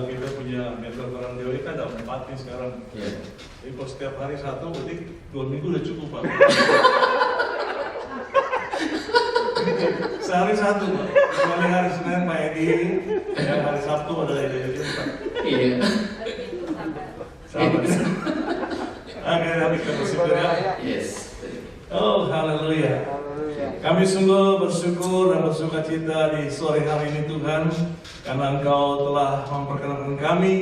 kita punya Mesbah Koramdio ini kan ada 4 nih sekarang. Jadi kalau setiap hari 1 berarti 2 minggu udah cukup Pak. Sehari 1 Pak. Kecuali hari Senin Pak Edi, ya hari Sabtu ada ide-ide Pak. Iya. Sahabat. Agar kita bersyukur ya. Yes. Oh, haleluya. Kami sungguh bersyukur dan bersuka cita di sore hari ini Tuhan, karena Engkau telah memperkenankan kami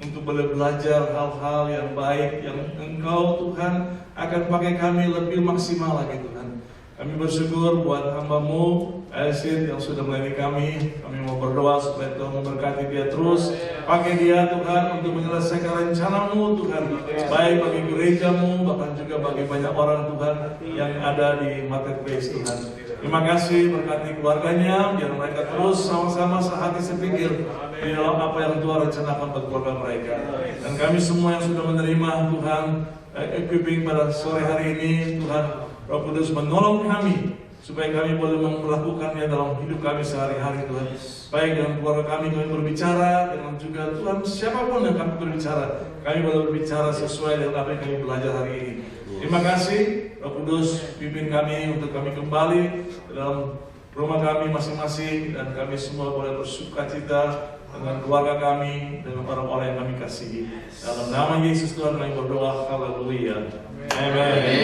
untuk boleh belajar hal-hal yang baik yang Engkau Tuhan akan pakai kami lebih maksimal lagi Tuhan. Kami bersyukur buat hamba-Mu Elsin yang sudah melayani kami. Kami mau berdoa supaya Tuhan memberkati dia terus. Pakai dia Tuhan untuk menyelesaikan rencana-Mu Tuhan, baik bagi gereja-Mu, bahkan juga bagi banyak orang Tuhan yang ada di marketplace Tuhan. Terima kasih, berkati keluarganya, biar mereka terus sama-sama sehati sepikir di dalam apa yang Tuhan rencanakan buat keluarga mereka. Dan kami semua yang sudah menerima Tuhan equipping pada sore hari ini, Tuhan Roh Kudus menolong kami supaya kami boleh melakukannya dalam hidup kami sehari-hari Tuhan. Baik dengan keluarga kami berbicara, dengan juga Tuhan siapapun yang kami berbicara, kami boleh berbicara sesuai dengan apa yang kami belajar hari ini. Terima kasih Roh Kudus, pimpin kami untuk kami kembali ke dalam rumah kami masing-masing, dan kami semua boleh bersuka cita dengan keluarga kami, dengan orang-orang yang kami kasihi. Dalam nama Yesus Tuhan kami berdoa, haleluya. Amen.